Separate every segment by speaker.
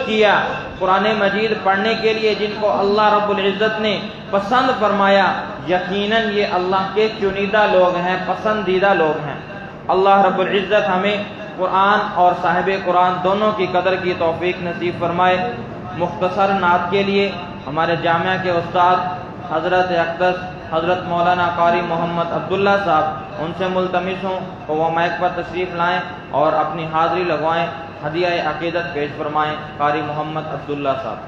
Speaker 1: کیا قرآن مجید پڑھنے کے لیے، جن کو اللہ رب العزت نے پسند فرمایا، یقیناً یہ اللہ کے چنیدہ لوگ ہیں، پسندیدہ لوگ ہیں۔ اللہ رب العزت ہمیں قرآن اور صاحب قرآن دونوں کی قدر کی توفیق نصیب فرمائے۔ مختصر نعت کے لیے ہمارے جامعہ کے استاد حضرت اقدس حضرت مولانا قاری محمد عبداللہ صاحب، ان سے ملتمس ہوں کہ وہ مائک پر تشریف لائیں اور اپنی حاضری لگوائیں، ہدیہ عقیدت پیش فرمائیں۔ قاری محمد عبداللہ صاحب۔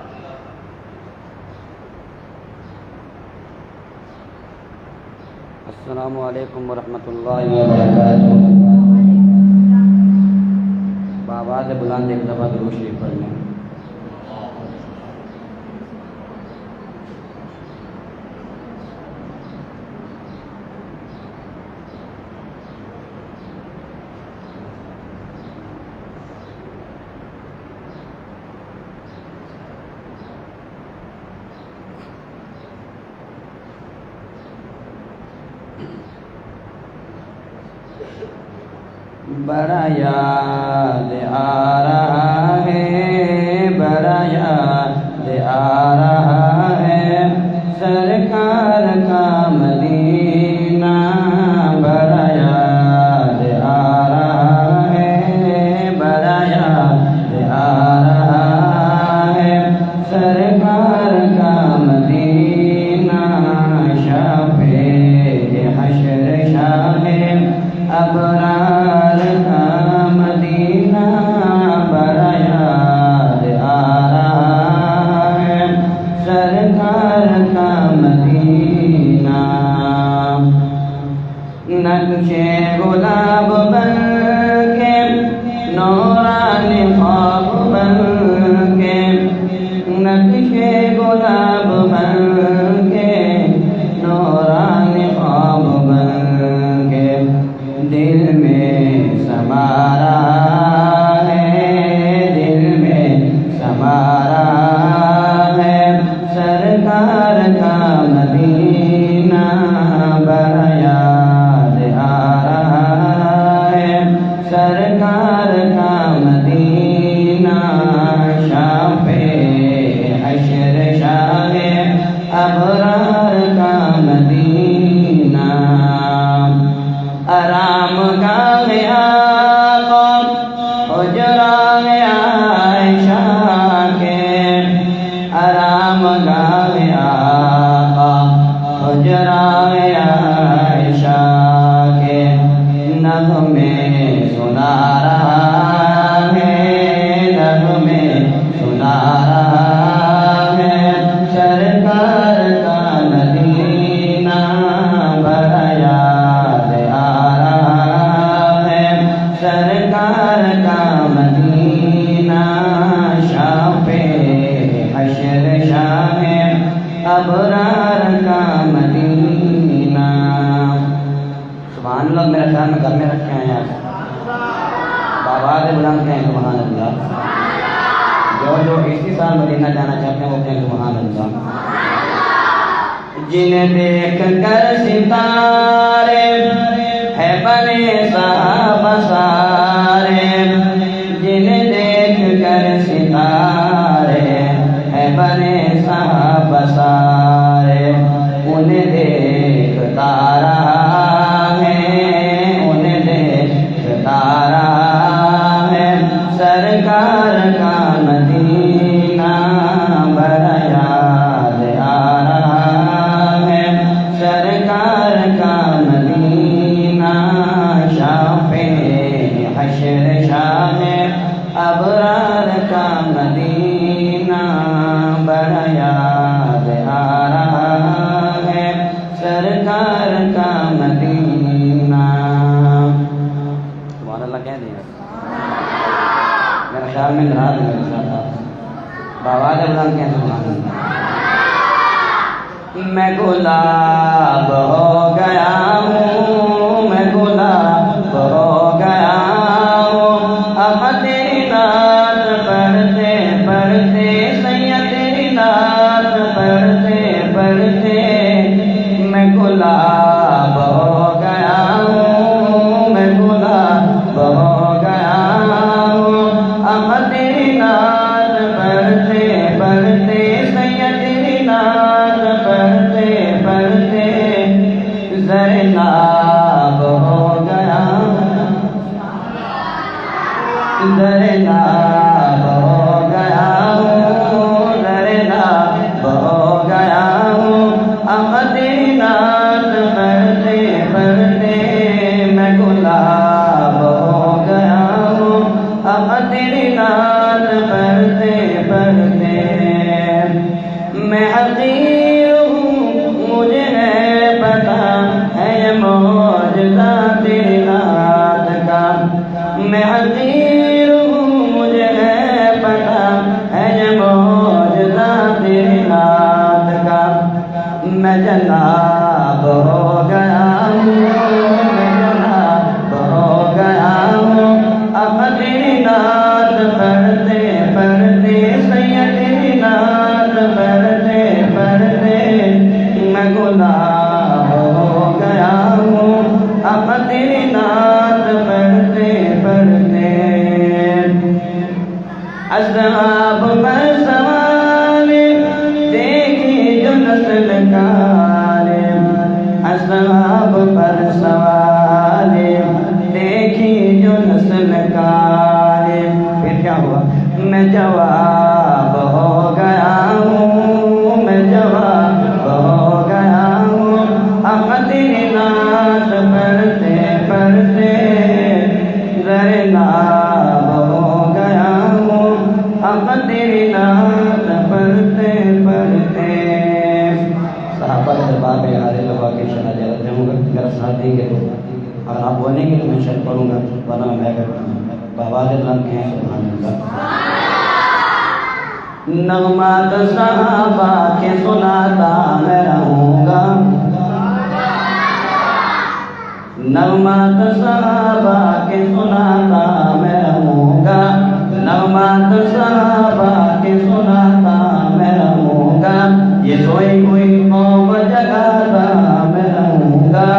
Speaker 2: السلام علیکم ورحمۃ اللہ وبرکاتہ۔ بآواز بلند ایک دفعہ درود شریف پڑھ لیں۔ بڑا یاد آ رہا ہے، بڑا یاد آ رہا ہے سرکار کا مدینہ، بڑا یاد آ رہا ہے، بڑا یاد آ رہا ہے سرکار کا مدینہ، شافع حشر شاہ ابرار کا مدینہ، بڑا یاد آ رہا ہے سرکار کا مدینہ، نقشے گلاب بن کے نوران خواب بن کے، نقشے گلاب بن کے نوران خواب بن کے، دل میں سما رہا ہے، دل میں سما رہا ہے سرکار کا مدینہ، بڑا یاد آ رہا ہے سرکار کا مدینہ، شافع حشر شاہ ابرار کا مدینہ، آرام گاہ آقا حجرہ عائشہ کے، آرام گاہ آقا حجرہ عائشہ کے، نغمے سنا رہا ہے، نغمے سنا رہا ہے سرکار کا مدینہ، بڑا یاد آ رہا ہے سرکار کا مدینہ، شافع حشر شاہ ابرار کا مدینہ۔ سبحان اللہ، میرے خیال میں گھر میں رکھے ہیں آپ، بآواز بلند کہیں سبحان اللہ۔ جو اسی سال مدینہ جانا چاہتے ہیں وہ کہیں سبحان اللہ۔ جنہیں دیکھ کر ستارے ہے بنے صحابہ سارے، جنہیں دیکھ کر ستارے ہے بنے صحابہ سارے، انہیں دیکھتا رہا ہے، انہیں دیکھتا رہا ہے سرکار کا مدینہ، بڑا یاد آ رہا ہے سرکار کا مدینہ، شافع حشر شاہ ابرار کا مدینہ، بڑا یاد آ رہا ہے سرکار کا مدینہ۔ سبحان اللہ کہہ دیں، میرے خیال میں ناراض میرے ساتھ بآواز بلند کہیں سبحان اللہ۔ میں گلاب ہو گیا ہوں، میں گلاب ہو گیا ہوں، اب تیری نعت پڑھتے پڑھتے سید تیری نعت پڑھتے پڑھتے، میں گلاب ہو گیا ہوں، میں گلاب ہو گیا ہوں، اب تیری نعت اصحاب پر سوال دیکھی جو نسل کالم، اصحاب پر سوال دیکھی جو نسل کالم. پھر کیا ہوا؟ میں جواب ہو گیا ہوں، میں جواب ہو گیا ہوں. اقدر ناز پڑھتے پڑھتے زرناب ہو گیا ہوں، اقدر ناز پڑھتے پڑھتے. صحابہ کے دربار میں آ رہے لوگ آ کے شنا جلد جموں گا. اگر ساتھ دیں گے تو اگر آپ بولیں گے تو میں شرط پڑھوں گا، ورنہ میں کرتا ہوں. بابا جلال کے ہیں سبحان اللہ. نغمات صحابہ کے سناتا میں رہوں گا، نغمات صحابہ کے سناتا میں رہوں گا، نغمات صحابہ کے سناتا میں رہوں گا. یہ سوئی ہوئی قوم جگاتا میں رہوں گا،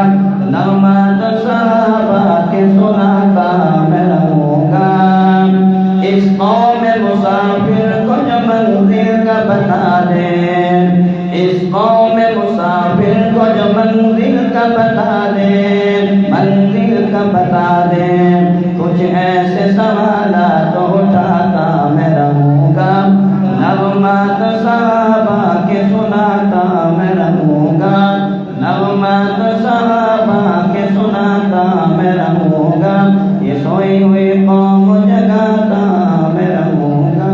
Speaker 2: نغمات صحابہ کے سناتا میں رہوں گا. اس قوم مسافر کو جو منزل کا بتا دے، اس قوم مسافر کو جو منزل کا بتا دے، منزل کا بتا دے. کچھ ایسے سوالات اٹھاتا میں رہوں گا، نغمات صحابہ کے سناتا میں رہوں گا، نغمات صحابہ کے سناتا میں رہوں گا. یہ سوئی ہوئی قوم جگاتا میں رہوں گا.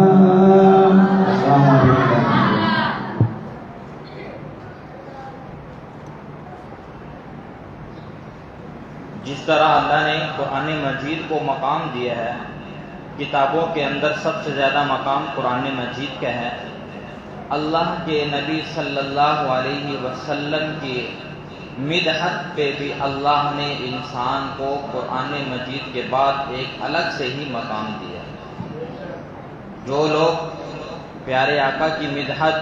Speaker 2: السلام علیکم.
Speaker 1: جس طرح اللہ نے قرآن مجید کو مقام دیا ہے، کتابوں کے اندر سب سے زیادہ مقام قرآن مجید کا ہے. اللہ کے نبی صلی اللہ علیہ وسلم کی مدحت پہ بھی اللہ نے انسان کو قرآن مجید کے بعد ایک الگ سے ہی مقام دیا. جو لوگ پیارے آقا کی مدحت،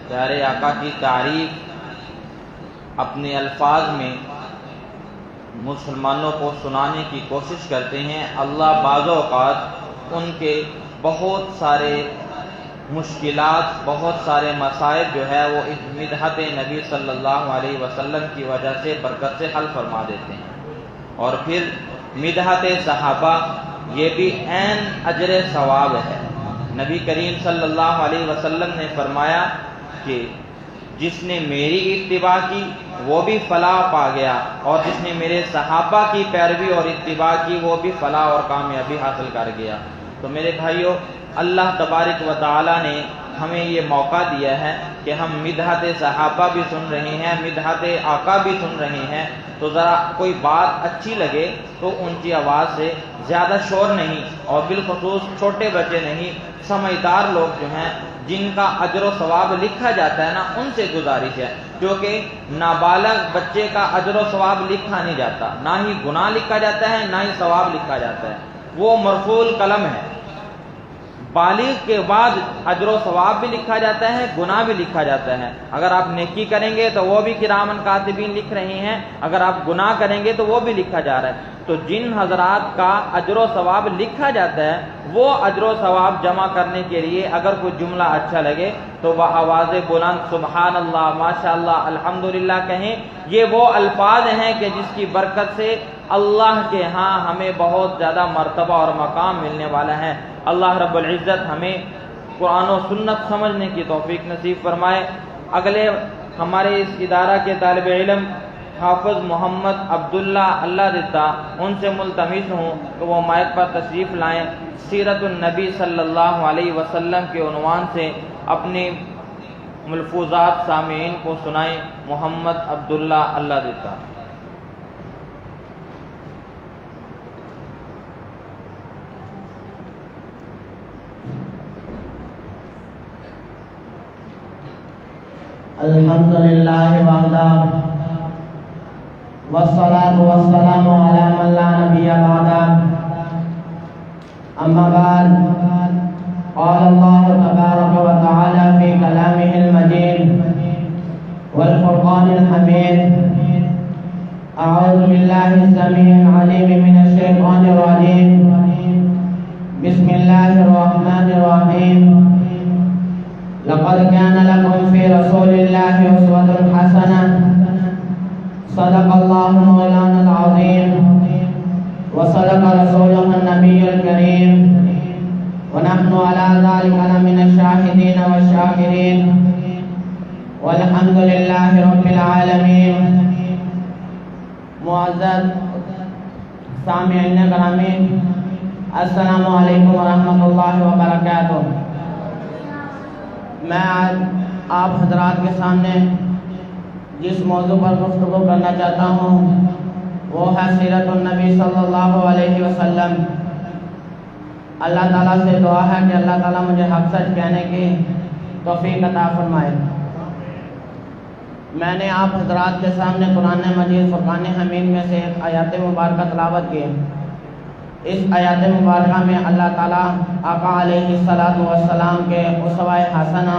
Speaker 1: پیارے آقا کی تعریف اپنے الفاظ میں مسلمانوں کو سنانے کی کوشش کرتے ہیں، اللہ بعض اوقات ان کے بہت سارے مشکلات، بہت سارے مسائل جو ہے وہ اس مدحت نبی صلی اللہ علیہ وسلم کی وجہ سے برکت سے حل فرما دیتے ہیں. اور پھر مدحت صحابہ یہ بھی عین اجر ثواب ہے. نبی کریم صلی اللہ علیہ وسلم نے فرمایا کہ جس نے میری اتباع کی وہ بھی فلاح پا گیا، اور جس نے میرے صحابہ کی پیروی اور اتباع کی وہ بھی فلاح اور کامیابی حاصل کر گیا. تو میرے بھائیوں، اللہ تبارک و تعالی نے ہمیں یہ موقع دیا ہے کہ ہم مدحت صحابہ بھی سن رہے ہیں، مدحت آقا بھی سن رہے ہیں. تو ذرا کوئی بات اچھی لگے تو اونچی آواز سے، زیادہ شور نہیں، اور بالخصوص چھوٹے بچے نہیں، سمجھدار لوگ جو ہیں جن کا اجر و ثواب لکھا جاتا ہے نا، ان سے گزارش ہے. کیونکہ نابالغ بچے کا اجر و ثواب لکھا نہیں جاتا، نہ ہی گناہ لکھا جاتا ہے نہ ہی ثواب لکھا جاتا ہے، وہ مرفوع القلم ہے. بالغ کے بعد اجر و ثواب بھی لکھا جاتا ہے، گناہ بھی لکھا جاتا ہے. اگر آپ نیکی کریں گے تو وہ بھی کرامن کاتبین لکھ رہے ہیں، اگر آپ گناہ کریں گے تو وہ بھی لکھا جا رہا ہے. تو جن حضرات کا اجر و ثواب لکھا جاتا ہے وہ اجر و ثواب جمع کرنے کے لیے اگر کوئی جملہ اچھا لگے تو وہ آواز بلند سبحان اللہ، ماشاء اللہ، الحمدللہ کہیں. یہ وہ الفاظ ہیں کہ جس کی برکت سے اللہ کے ہاں ہمیں بہت زیادہ مرتبہ اور مقام ملنے والا ہے. اللہ رب العزت ہمیں قرآن و سنت سمجھنے کی توفیق نصیب فرمائے. اگلے ہمارے اس ادارہ کے طالب علم حافظ محمد عبداللہ اللہ دیتا، ان سے ملتمس ہوں کہ وہ مائک پر تشریف لائیں، سیرت النبی صلی اللہ علیہ وسلم کے عنوان سے اپنی ملفوظات سامعین کو سنائیں. محمد عبداللہ اللہ دیتا.
Speaker 3: الحمدللہ وحدہ والصلاة والسلام علی من لا نبی بعدہ. اما بعد، قال اللہ تبارک و تعالی فی کلامہ المجید والفرقان الحمید. اعوذ باللہ السمیع العلیم من الشیطان الرجیم. بسم اللہ الرحمن الرحیم. لقد كان لكم في رسول الله أسوة حسنة صدق الله مولانا العظيم وصدق رسوله النبي الكريم ونحن على ذلك لمن الشاهدين والشاكرين والحمد لله رب العالمين. معزز سامعین گرامی، السلام علیکم ورحمۃ اللہ وبرکاتہ. میں آج آپ حضرات کے سامنے جس موضوع پر گفتگو کرنا چاہتا ہوں وہ ہے سیرت النبی صلی اللہ علیہ وسلم. اللہ تعالیٰ سے دعا ہے کہ اللہ تعالیٰ مجھے حق سچ کہنے کی توفیق عطا فرمائے. میں نے آپ حضرات کے سامنے قرآن مجید فرقان حمید میں سے ایک آیات مبارکہ تلاوت کی. اس آیات مبارکہ میں اللہ تعالیٰ آقا علیہ السلام کے اسوہ حسنہ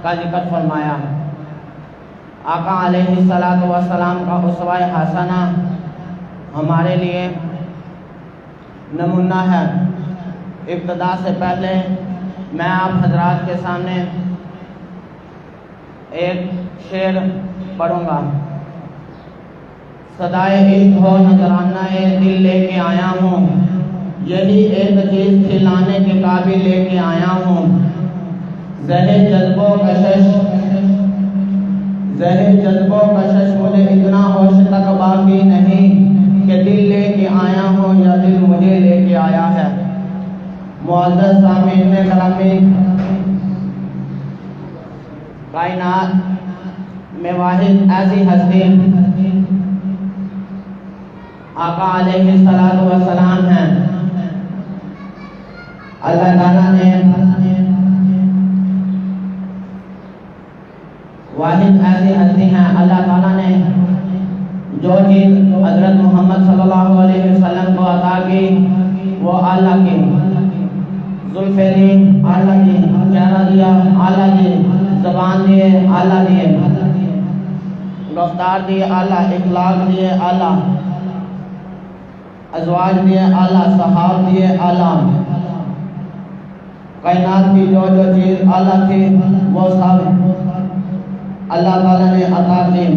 Speaker 3: کا ذکر فرمایا. آقا علیہ السلام کا اسوہ حسنہ ہمارے لیے نمونہ ہے. ابتدا سے پہلے میں آپ حضرات کے سامنے ایک شعر پڑھوں گا. صدائے عشق ہو نذرانہ دل لے کے آیا ہوں، یہی ایک چیز کھلانے کے قابل لے کے آیا ہوں. زہر جذب و کشش مجھے اتنا ہوش تک باقی نہیں کہ دل لے کے آیا ہوں یا دل مجھے لے کے آیا ہے. معزز سامعین گرامی، کائنات میں واحد ایسی ہستی آقا علیہ السلام ہیں. اللہ تعالیٰ نے واحد ایسی ہستی ہیں. اللہ تعالیٰ نے جو چیز حضرت محمد صلی اللہ علیہ وسلم کو عطا کی وہ اعلیٰ کی. زلفیں دی اعلیٰ دی، چہرہ دیا اعلیٰ دی، زبان دیے اعلیٰ دیے، رفتار دیے اعلیٰ، اخلاق دیے اعلیٰ، ازواج دیے اعلیٰ، صحاب دیے اعلیٰ. کائنات کی جو جو چیز اعلیٰ تھی وہ سب اللہ تعالیٰ نے عطا کی.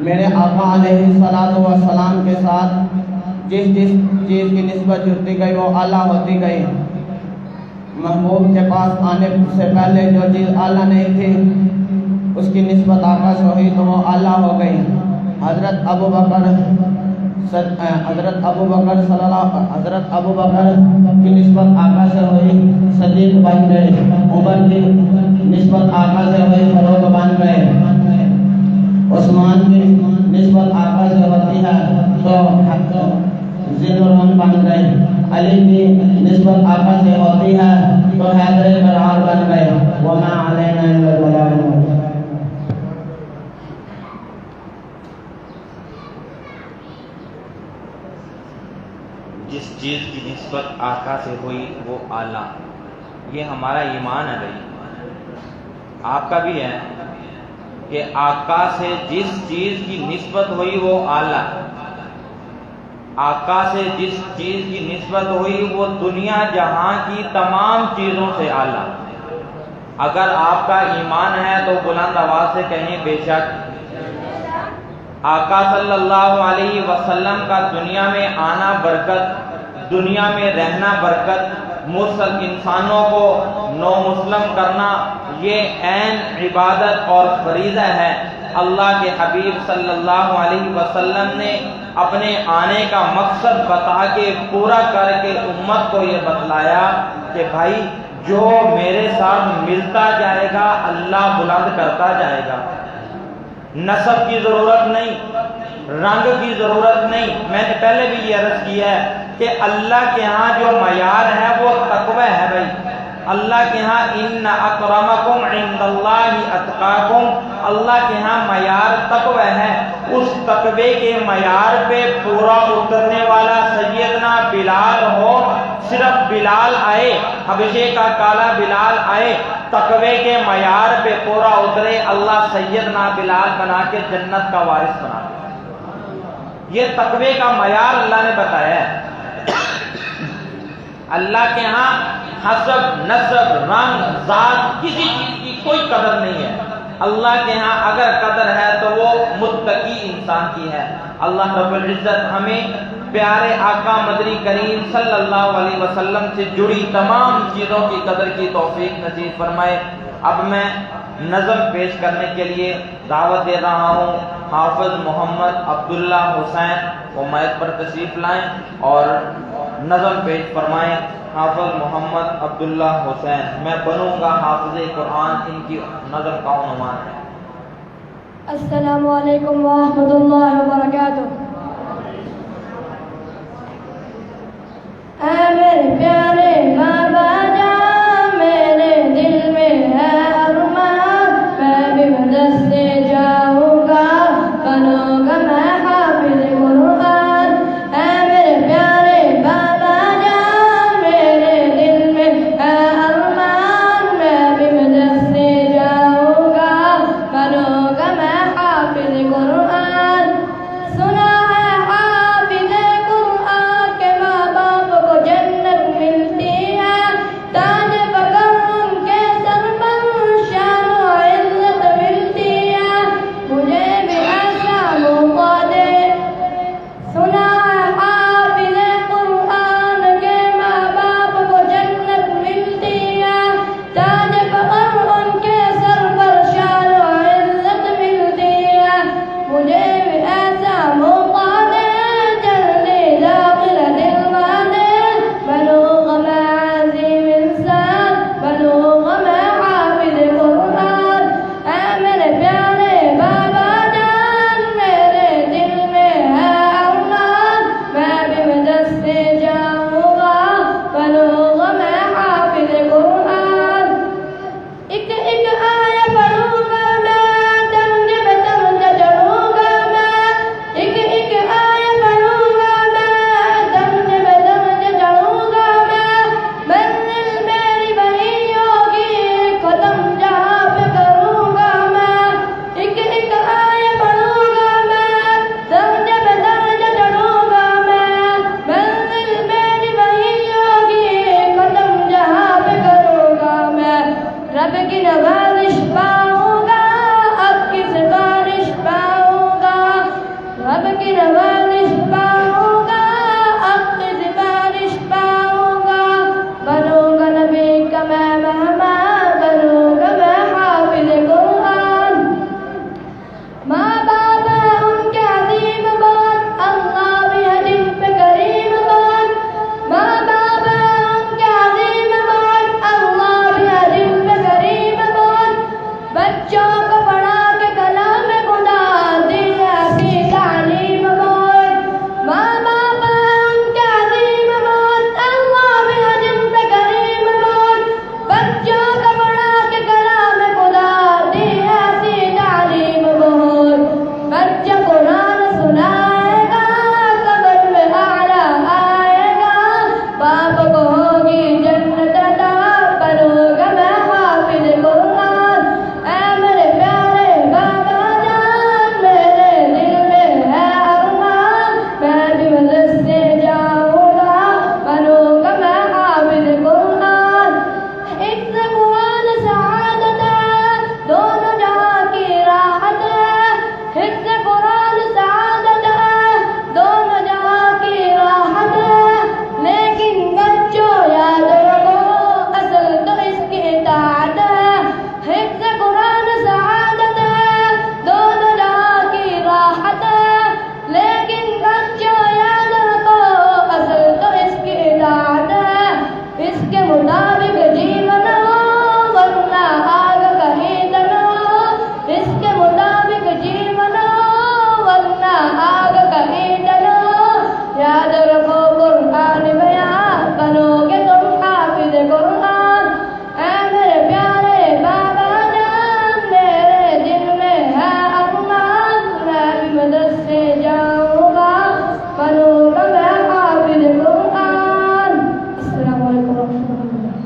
Speaker 3: میرے آقا علیہ السلام کے ساتھ جس جس چیز کی نسبت جڑتی گئی وہ اعلیٰ ہوتی گئی. محبوب کے پاس آنے سے پہلے جو چیز اعلیٰ نہیں تھی اس کی نسبت آقا سے ہوئی تو وہ اعلیٰ ہو گئی. حضرت ابو بکر کی نسبت آقا سے ہوئی، صدیق بن گئے. عمر کی نسبت آقا سے ہوئی، فاروق بن گئے. عثمان کی نسبت آقا سے ہوتی ہے تو ذی-النورین بن گئے. علی کی نسبت آقا سے ہوتی ہے تو حیدر کرار بن گئے. وما علینا الا البلاغ المبین.
Speaker 1: جس چیز کی نسبت آقا سے ہوئی وہ اعلیٰ. یہ ہمارا ایمان ہے بھائی، آپ کا بھی ہے کہ آقا سے جس چیز کی نسبت ہوئی وہ اعلیٰ. آقا سے جس چیز کی نسبت ہوئی وہ دنیا جہاں کی تمام چیزوں سے اعلیٰ. اگر آپ کا ایمان ہے تو بلند آواز سے کہیں بے شک. آقا صلی اللہ علیہ وسلم کا دنیا میں آنا برکت، دنیا میں رہنا برکت، مرسل انسانوں کو نو مسلم کرنا یہ عین عبادت اور فریضہ ہے. اللہ کے حبیب صلی اللہ علیہ وسلم نے اپنے آنے کا مقصد بتا کے پورا کر کے امت کو یہ بتلایا کہ بھائی جو میرے ساتھ ملتا جائے گا اللہ بلند کرتا جائے گا. نسب کی ضرورت نہیں، رنگ کی ضرورت نہیں. میں نے پہلے بھی یہ عرض کیا ہے کہ اللہ کے ہاں جو معیار ہے وہ تقوی ہے بھائی. اللہ کے ہاں ان اکرمکم عند اللہ اتقاکم، اللہ کے ہاں معیار تقوی ہے. اس تقوی کے معیار پہ پورا اترنے والا سیدنا بلال ہو. صرف بلال آئے، حبشے کا کالا بلال آئے، تقوی کے معیار پہ پورا اترے، اللہ سیدنا بلال بنا کے جنت کا وارث بنا دے. یہ تقوی کا معیار اللہ نے بتایا ہے. اللہ کے ہاں حسب، نسب، رنگ، ذات، کسی چیز کی کوئی قدر نہیں ہے۔ اللہ کے ہاں اگر قدر ہے تو وہ متقی انسان کی ہے۔ اللہ رب العزت ہمیں پیارے آقا مدنی کریم صلی اللہ علیہ وسلم سے جڑی تمام چیزوں کی قدر کی توفیق نصیب فرمائے۔ اب میں نظم پیش کرنے کے لیے دعوت دے رہا ہوں حافظ محمد عبداللہ حسین، وہ مائک پر تشریف لائیں اور نظم پیش فرمائیں۔ حافظ محمد عبداللہ حسین، میں بنوں گا حافظ قرآن، ان کی نظم کا عنوان ہے۔
Speaker 4: السلام علیکم ورحمۃ اللہ وبرکاتہ۔ اے میرے پیارے بابا جان، میرے دل میں ہے ارمان، میں بھی مدرسے جاؤں گا، بنوں گا میں حافظ قرآن۔ اے میرے پیارے بابا جان، میرے دل میں ہے ارمان، میں بھی مدرسے جاؤں گا، بنوں گا میں حافظ قرآن۔ سنا ہے حافظ قرآن کے ماں باپ کو جنت ملتی ہے، تاج فخر ان کے سر پر شان و عزت ملتی ہے، مجھے بھی ایسا موقع دے۔ سنا ہے حافظ قرآن کے ماں باپ کو جنت ملتی ہے، تاج فخر ان کے سر پر شان و عزت ملتی ہے، مجھے بھی ایسا موقع دے، جلدی داخل دلوا دے، بنوں گا میں عظیم انسان، بنوں گا میں حافظ قرآن۔ اے میرے پیارے بابا جان، میرے دل میں ہے ارمان، میں بھی مدرسے جاؤں گا، بنوں گا میں حافظ قرآن۔ ایک ایک آیت پڑھوں گا میں، درجے میں درجہ چڑھوں گا میں، ایک ایک آیت پڑھوں گا میں، درجے میں درجہ چڑھوں گا میں، منزل میری وہی ہوگی، ختم جہاں پہ کروں گا میں، ایک ایک آیت پڑھوں گا میں، درجے میں درجہ چڑھوں گا میں، منزل میری وہی ہوگی، ختم جہاں پہ کروں گا میں، رب کی نوازش پاؤں گا، اب کی سفارش پاؤں گا، رب کی نوازش پاؤں گا، اب کی سفارش پاؤں گا، بنوں گا نبی کا میں مہمان، بنوں گا میں حافظ قرآن۔ ماں باپ ہیں ان کے عظیم بات، اللہ بھی ہے جن پہ کریم بات، ماں باپ ہیں ان کے عظیم بات، اللہ بھی ہے جن پہ کریم بات، بچوں کو پڑھا کے کلام خدا دی ایسی تعلیم بات، ماں باپ ہیں ان کے عظیم بات، اللہ بھی ہے جن پہ کریم بات، بچوں کو پڑھا کے کلام خدا دی ایسی تعلیم بات، بچہ قرآن سنائے گا، قبر میں اعلیٰ آئے گا، باپ کو ہوگی جنت عطا، بنوں گا میں حافظ قرآن۔ اے میرے پیارے بابا جان، میرے دل میں ہے ارمان، میں بھی مدرسے جاؤں گا، بنوں گا میں حافظ قرآن۔ حفظ قرآن سعادت ہے، دونوں جہاں کی راحت ہے، حفظ قرآن سعادت ہے، دونوں جہاں کی راحت ہے، لیکن بچوں یاد رکھو اصل تو اس کی اطاعت ہے، حفظ قرآن سعادت ہے، دونوں جہاں کی راحت ہے، لیکن بچوں یاد رکھو اصل تو اس کی اطاعت ہے، اس کے مطابق جیون ہو ورنہ آگ کہیں دن ہو، اس کے مطابق جیون ہو ورنہ آگ کہیں دن ہو، یاد رکھو قرآن بیان، بنو گے تم حافظ قرآن۔ اے میرے پیارے بابا جان، میرے دل میں ہے ارمان، میں بھی مدرسے جاؤں گا، بنوں گا میں حافظ قرآن۔ السلام علیکم ورحمۃ اللہ۔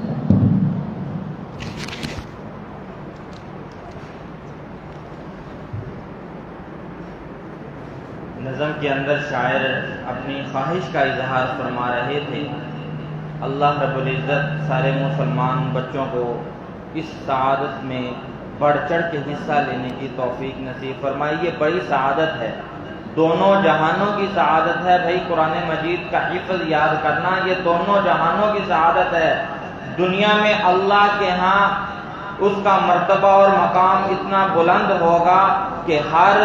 Speaker 1: نظم کے اندر شاعر اپنی خواہش کا اظہار فرما رہے تھے اللہ رب العزت سارے مسلمان بچوں کو اس سعادت میں بڑھ چڑھ کے حصہ لینے کی توفیق نصیب فرمائے۔ یہ بڑی سعادت ہے، دونوں جہانوں کی سعادت ہے بھائی۔ قرآن مجید کا حفظ یاد کرنا یہ دونوں جہانوں کی سعادت ہے۔ دنیا میں اللہ کے ہاں اس کا مرتبہ اور مقام اتنا بلند ہوگا کہ ہر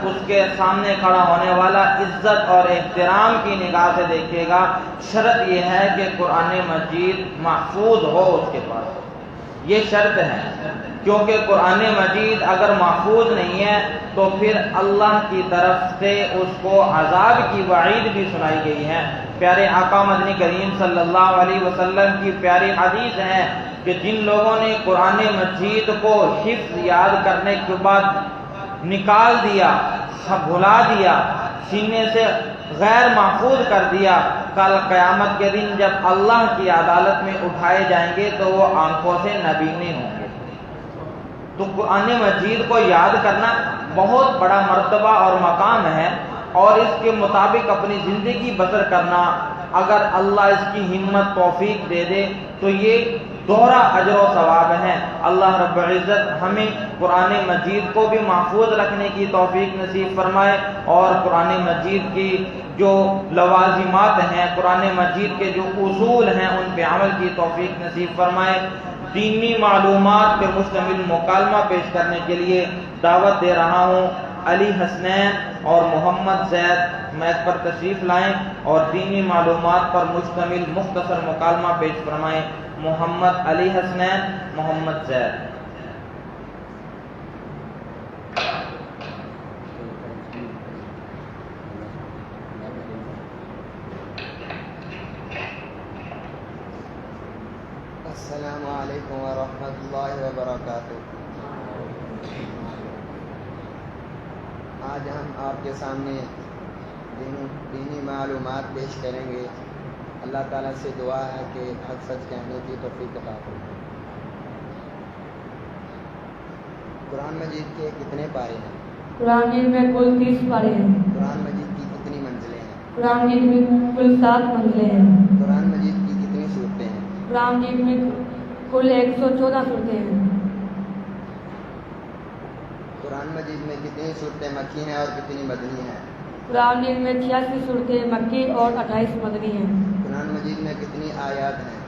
Speaker 1: اس کے سامنے کھڑا ہونے والا عزت اور احترام کی نگاہ سے دیکھے گا۔ شرط یہ ہے کہ قرآن مجید محفوظ ہو اس کے پاس، یہ شرط ہے، کیونکہ قرآن مجید اگر محفوظ نہیں ہے تو پھر اللہ کی طرف سے اس کو عذاب کی وعید بھی سنائی گئی ہے۔ پیارے آقا مدنی کریم صلی اللہ علیہ وسلم کی پیاری حدیث ہے کہ جن لوگوں نے قرآن مجید کو حفظ یاد کرنے کے بعد نکال دیا، بھلا دیا، سینے سے غیر محفوظ کر دیا، کل قیامت کے دن جب اللہ کی عدالت میں اٹھائے جائیں گے تو وہ آنکھوں سے نبینے ہوں گے۔ تو قرآن مجید کو یاد کرنا بہت بڑا مرتبہ اور مقام ہے، اور اس کے مطابق اپنی زندگی بسر کرنا، اگر اللہ اس کی ہمت توفیق دے دے تو یہ دوہرا اجر و ثواب ہے۔ اللہ رب العزت ہمیں قرآن مجید کو بھی محفوظ رکھنے کی توفیق نصیب فرمائے، اور قرآن مجید کی جو لوازمات ہیں، قرآن مجید کے جو اصول ہیں، ان پہ عمل کی توفیق نصیب فرمائے۔ دینی معلومات پہ مشتمل مکالمہ پیش کرنے کے لیے دعوت دے رہا ہوں علی حسنین اور محمد زید میک پر تشریف لائیں اور دینی معلومات پر مشتمل مختصر مکالمہ پیش فرمائیں۔ محمد علی حسنین، محمد زید۔
Speaker 5: السلام علیکم ورحمۃ اللہ وبرکاتہ۔ آج ہم آپ کے سامنے دینی معلومات پیش کریں گے۔ اللہ تعالیٰ سے دعا ہے کہ حق سچ کہنے کی توفیق عطا فرمائے۔ قرآن مجید کے کتنے پارے ہیں؟
Speaker 4: قرآن مجید میں کل 30 پارے ہیں۔
Speaker 5: قرآن مجید کی کتنی منزلیں ہیں؟
Speaker 4: قرآن مجید میں کل 7 منزلیں ہیں۔
Speaker 5: قرآن مجید کی کتنی صورتیں ہیں؟
Speaker 4: قرآن مجید میں کل 114 صورتیں ہیں۔
Speaker 5: قرآن مجید میں کتنی صورتیں مکی ہیں اور کتنی مدنی ہیں؟
Speaker 4: قرآن مجید میں 86 صورتیں مکی اور 28 مدنی ہیں۔
Speaker 5: قرآن مجید میں کتنی آیات ہیں؟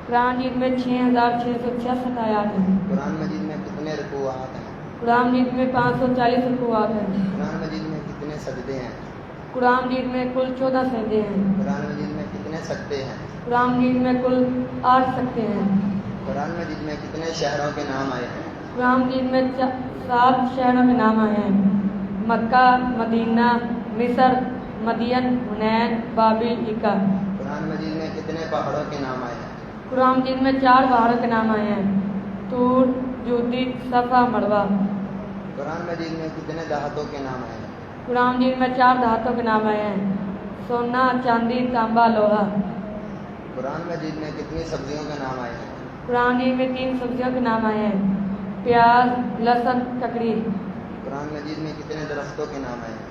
Speaker 4: قرآن مجید میں 6666 آیات ہیں۔
Speaker 5: قرآن مجید میں کتنے رکوعات ہیں؟
Speaker 4: قرآن مجید میں 540 رکوعات ہیں۔
Speaker 5: قرآن مجید میں کتنے سجدے ہیں؟
Speaker 4: قرآن مجید میں کل 14 سجدے ہیں۔
Speaker 5: قرآن مجید میں کتنے سکتے ہیں؟
Speaker 4: قرآن مجید میں کل 8 سکتے ہیں۔
Speaker 5: قرآن مجید میں کتنے شہروں کے نام آئے ہیں؟
Speaker 4: قرآن مجید میں 7 شہروں کے نام آئے ہیں: مکہ، مدینہ، مصر، مدین، حنین، بابل، عیکا۔
Speaker 5: قرآن مجید میں کتنے پہاڑوں کے نام آئے ہیں؟
Speaker 4: قرآن مجید میں 4 پہاڑوں کے نام آئے ہیں: طور، جودی، صفا، مروہ۔
Speaker 5: قرآن مجید میں کتنے دھاتوں کے نام آئے ہیں؟
Speaker 4: قرآن مجید میں 4 دھاتوں کے نام آئے ہیں: سونا، چاندی، تانبا، لوہا۔
Speaker 5: قرآن مجید میں کتنی سبزیوں کے نام آئے ہیں؟
Speaker 4: قرآن مجید میں 3 سبزیوں کے نام آئے ہیں: پیاز، لہسن، ککڑی۔
Speaker 5: قرآن مجید میں کتنے درختوں کے نام آئے ہیں؟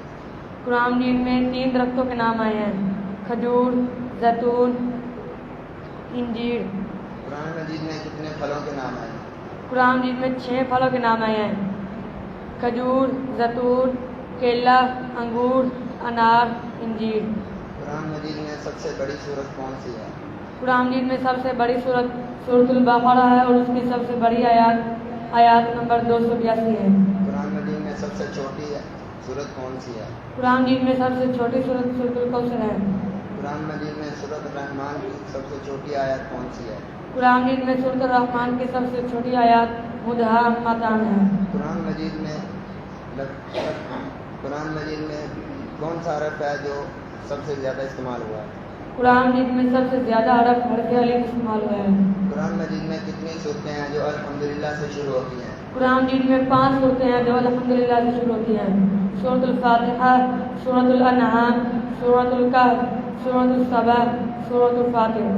Speaker 4: قرآن مجید میں 3 درختوں کے نام آئے ہیں: کھجور، زیتون، انجیر۔
Speaker 5: قرآن مجید میں کتنے پھلوں کے نام آئے ہیں؟
Speaker 4: قرآن مجید میں 6 پھلوں کے نام آئے ہیں: کھجور، زیتون، کیلا، انگور، انار، انجیر۔
Speaker 5: قرآن مجید میں سب سے بڑی سورت کون سی ہے؟
Speaker 4: قرآن مجید میں سب سے بڑی سورت سورۃ البقرہ ہے، اور اس کی سب سے بڑی آیات نمبر 282 ہے۔
Speaker 5: قرآن مجید میں سب سے چھوٹی سورت کون سی ہے؟
Speaker 4: قرآن مجید میں سب سے چھوٹی سورت سورۃ الکوثر ہے۔
Speaker 5: قرآن مجید میں سورۃ الرحمن کی سب سے چھوٹی آیت کون سی ہے؟
Speaker 4: قرآن مجید میں سورۃ الرحمن کی سب سے چھوٹی آیات مدحمتان ہے۔
Speaker 5: قرآن مجید میں کون سا حرف ہے جو سب سے زیادہ استعمال ہوا ہے؟
Speaker 4: قرآن مجید میں سب سے زیادہ حرف الف استعمال ہوا ہے۔
Speaker 5: قرآن مجید میں کتنی صورتیں ہیں جو الحمدللہ سے شروع ہوتی ہیں؟
Speaker 4: قرآن مجید میں 5 صورتیں ہیں جو الحمدللہ سے شروع ہوتی ہیں: سورۃ الفاتحہ، سورۃ الانعام، سورۃ الکہف، سورۃ السبا، سورۃ الفاتح۔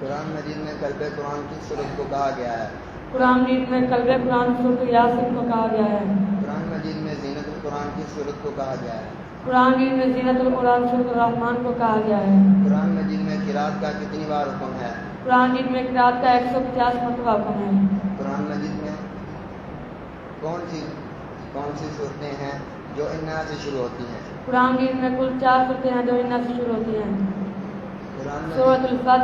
Speaker 5: قرآن مجید میں قلب قرآن کی صورت کو کہا گیا ہے؟
Speaker 4: قرآن مجید میں قلب قرآن سورۃ یاسین کو کہا گیا ہے۔
Speaker 5: قرآن مجید میں زینت القرآن کی صورت کو کہا گیا ہے؟
Speaker 4: قرآن میں زینت القرآن سورۃ الرحمن کو کہا گیا ہے۔
Speaker 5: قرآن مجید میں قرات کا کتنی بار حکم ہے؟
Speaker 4: قرآن میں قرات کا 150 مرتبہ حکم ہے۔
Speaker 5: قرآن مجید میں کون سی صورتیں ہیں جو انا سے شروع ہوتی ہیں؟
Speaker 4: قرآن میں کل 4 صورتیں ہیں جو انا سے شروع ہوتی ہیں۔
Speaker 5: قرآن
Speaker 4: سورۃ الفتح،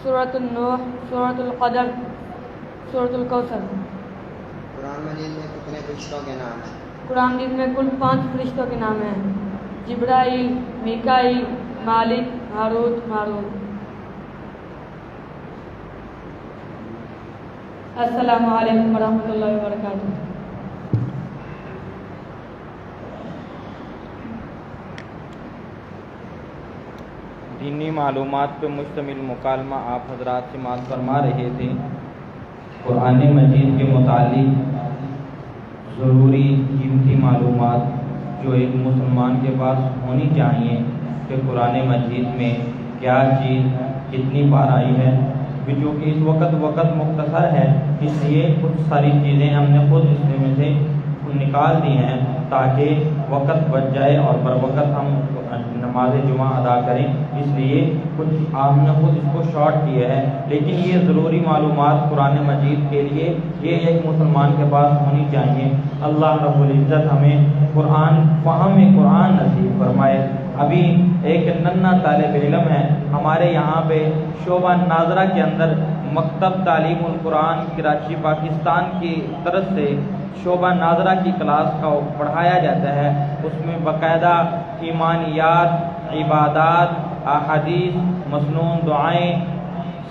Speaker 4: سورۃ النوح، سورۃ القدر، سورۃ الکوثر۔
Speaker 5: قرآن مجید میں کتنے فرشتوں کے نام ہیں؟
Speaker 4: قرآن میں کل 5 فرشتوں کے نام ہیں: جبرائیل، میکائیل، مالک، ہاروت، ماروت۔ السلام علیکم ورحمۃ اللہ وبرکاتہ۔
Speaker 1: دینی معلومات پہ مشتمل مکالمہ آپ حضرات سماعت فرما رہے تھے۔
Speaker 2: قرآن مجید کے متعلق ضروری قیمتی معلومات جو ایک مسلمان کے پاس ہونی چاہیے کہ قرآن مجید میں کیا چیز کتنی بار آئی ہے۔ چونکہ اس وقت مختصر ہے، اس لیے کچھ ساری چیزیں ہم نے خود اس میں سے نکال دی ہیں تاکہ وقت بچ جائے اور بر وقت ہم نماز جمعہ ادا کریں۔ اس لیے کچھ ہم نے خود اس کو شارٹ کیا ہے، لیکن یہ ضروری معلومات قرآن مجید کے لیے یہ ایک مسلمان کے پاس ہونی چاہیے۔ اللہ رب العزت ہمیں فہم قرآن نصیب فرمائے۔ ابھی ایک ننھا طالب علم ہے ہمارے یہاں پہ شعبہ ناظرہ کے اندر مکتب تعلیم القرآن کراچی پاکستان کی طرف سے شعبہ ناظرہ کی کلاس کا پڑھایا جاتا ہے۔ اس میں باقاعدہ ایمانیات، عبادات، احادیث، مسنون دعائیں،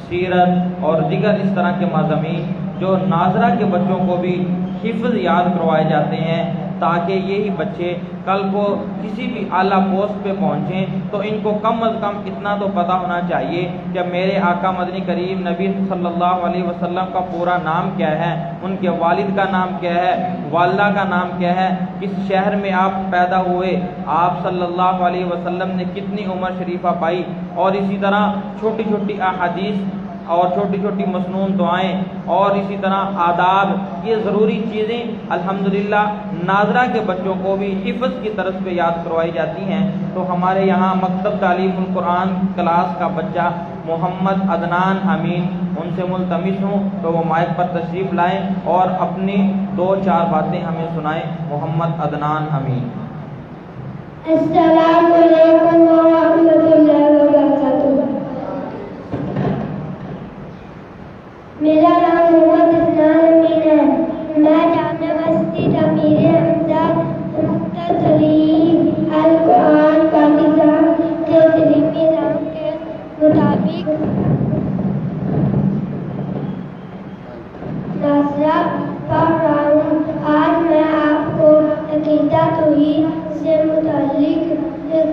Speaker 2: سیرت اور دیگر اس طرح کے مضامین جو ناظرہ کے بچوں کو بھی حفظ یاد کروائے جاتے ہیں تاکہ یہی بچے کل کو کسی بھی اعلیٰ پوسٹ پہ پہنچیں تو ان کو کم از کم اتنا تو پتہ ہونا چاہیے کہ میرے آقا مدنی کریم نبی صلی اللہ علیہ وسلم کا پورا نام کیا ہے، ان کے والد کا نام کیا ہے، والدہ کا نام کیا ہے، کس شہر میں آپ پیدا ہوئے، آپ صلی اللہ علیہ وسلم نے کتنی عمر شریفہ پائی، اور اسی طرح چھوٹی چھوٹی احادیث اور چھوٹی چھوٹی مسنون دعائیں اور اسی طرح آداب، یہ ضروری چیزیں الحمدللہ ناظرہ کے بچوں کو بھی حفظ کی طرف پہ یاد کروائی جاتی ہیں۔ تو ہمارے یہاں مکتب تعلیم القرآن کلاس کا بچہ محمد عدنان امین، ان سے ملتمس ہوں تو وہ مائک پر تشریف لائیں اور اپنی 2-4 باتیں ہمیں سنائیں۔ محمد عدنان امین۔
Speaker 4: السلام علیکم ورحمۃ اللہ وبرکاتہ۔ میرا نام محمد عدنان امین ہے۔ میں جامعہ مسجد امیر حمزہ مکتب تعلیم القرآن پاکستان کے تعلیمی نظام کے مطابق ناظرہ پڑھ رہا ہوں۔ آج میں آپ کو عقیدہ توحید سے متعلق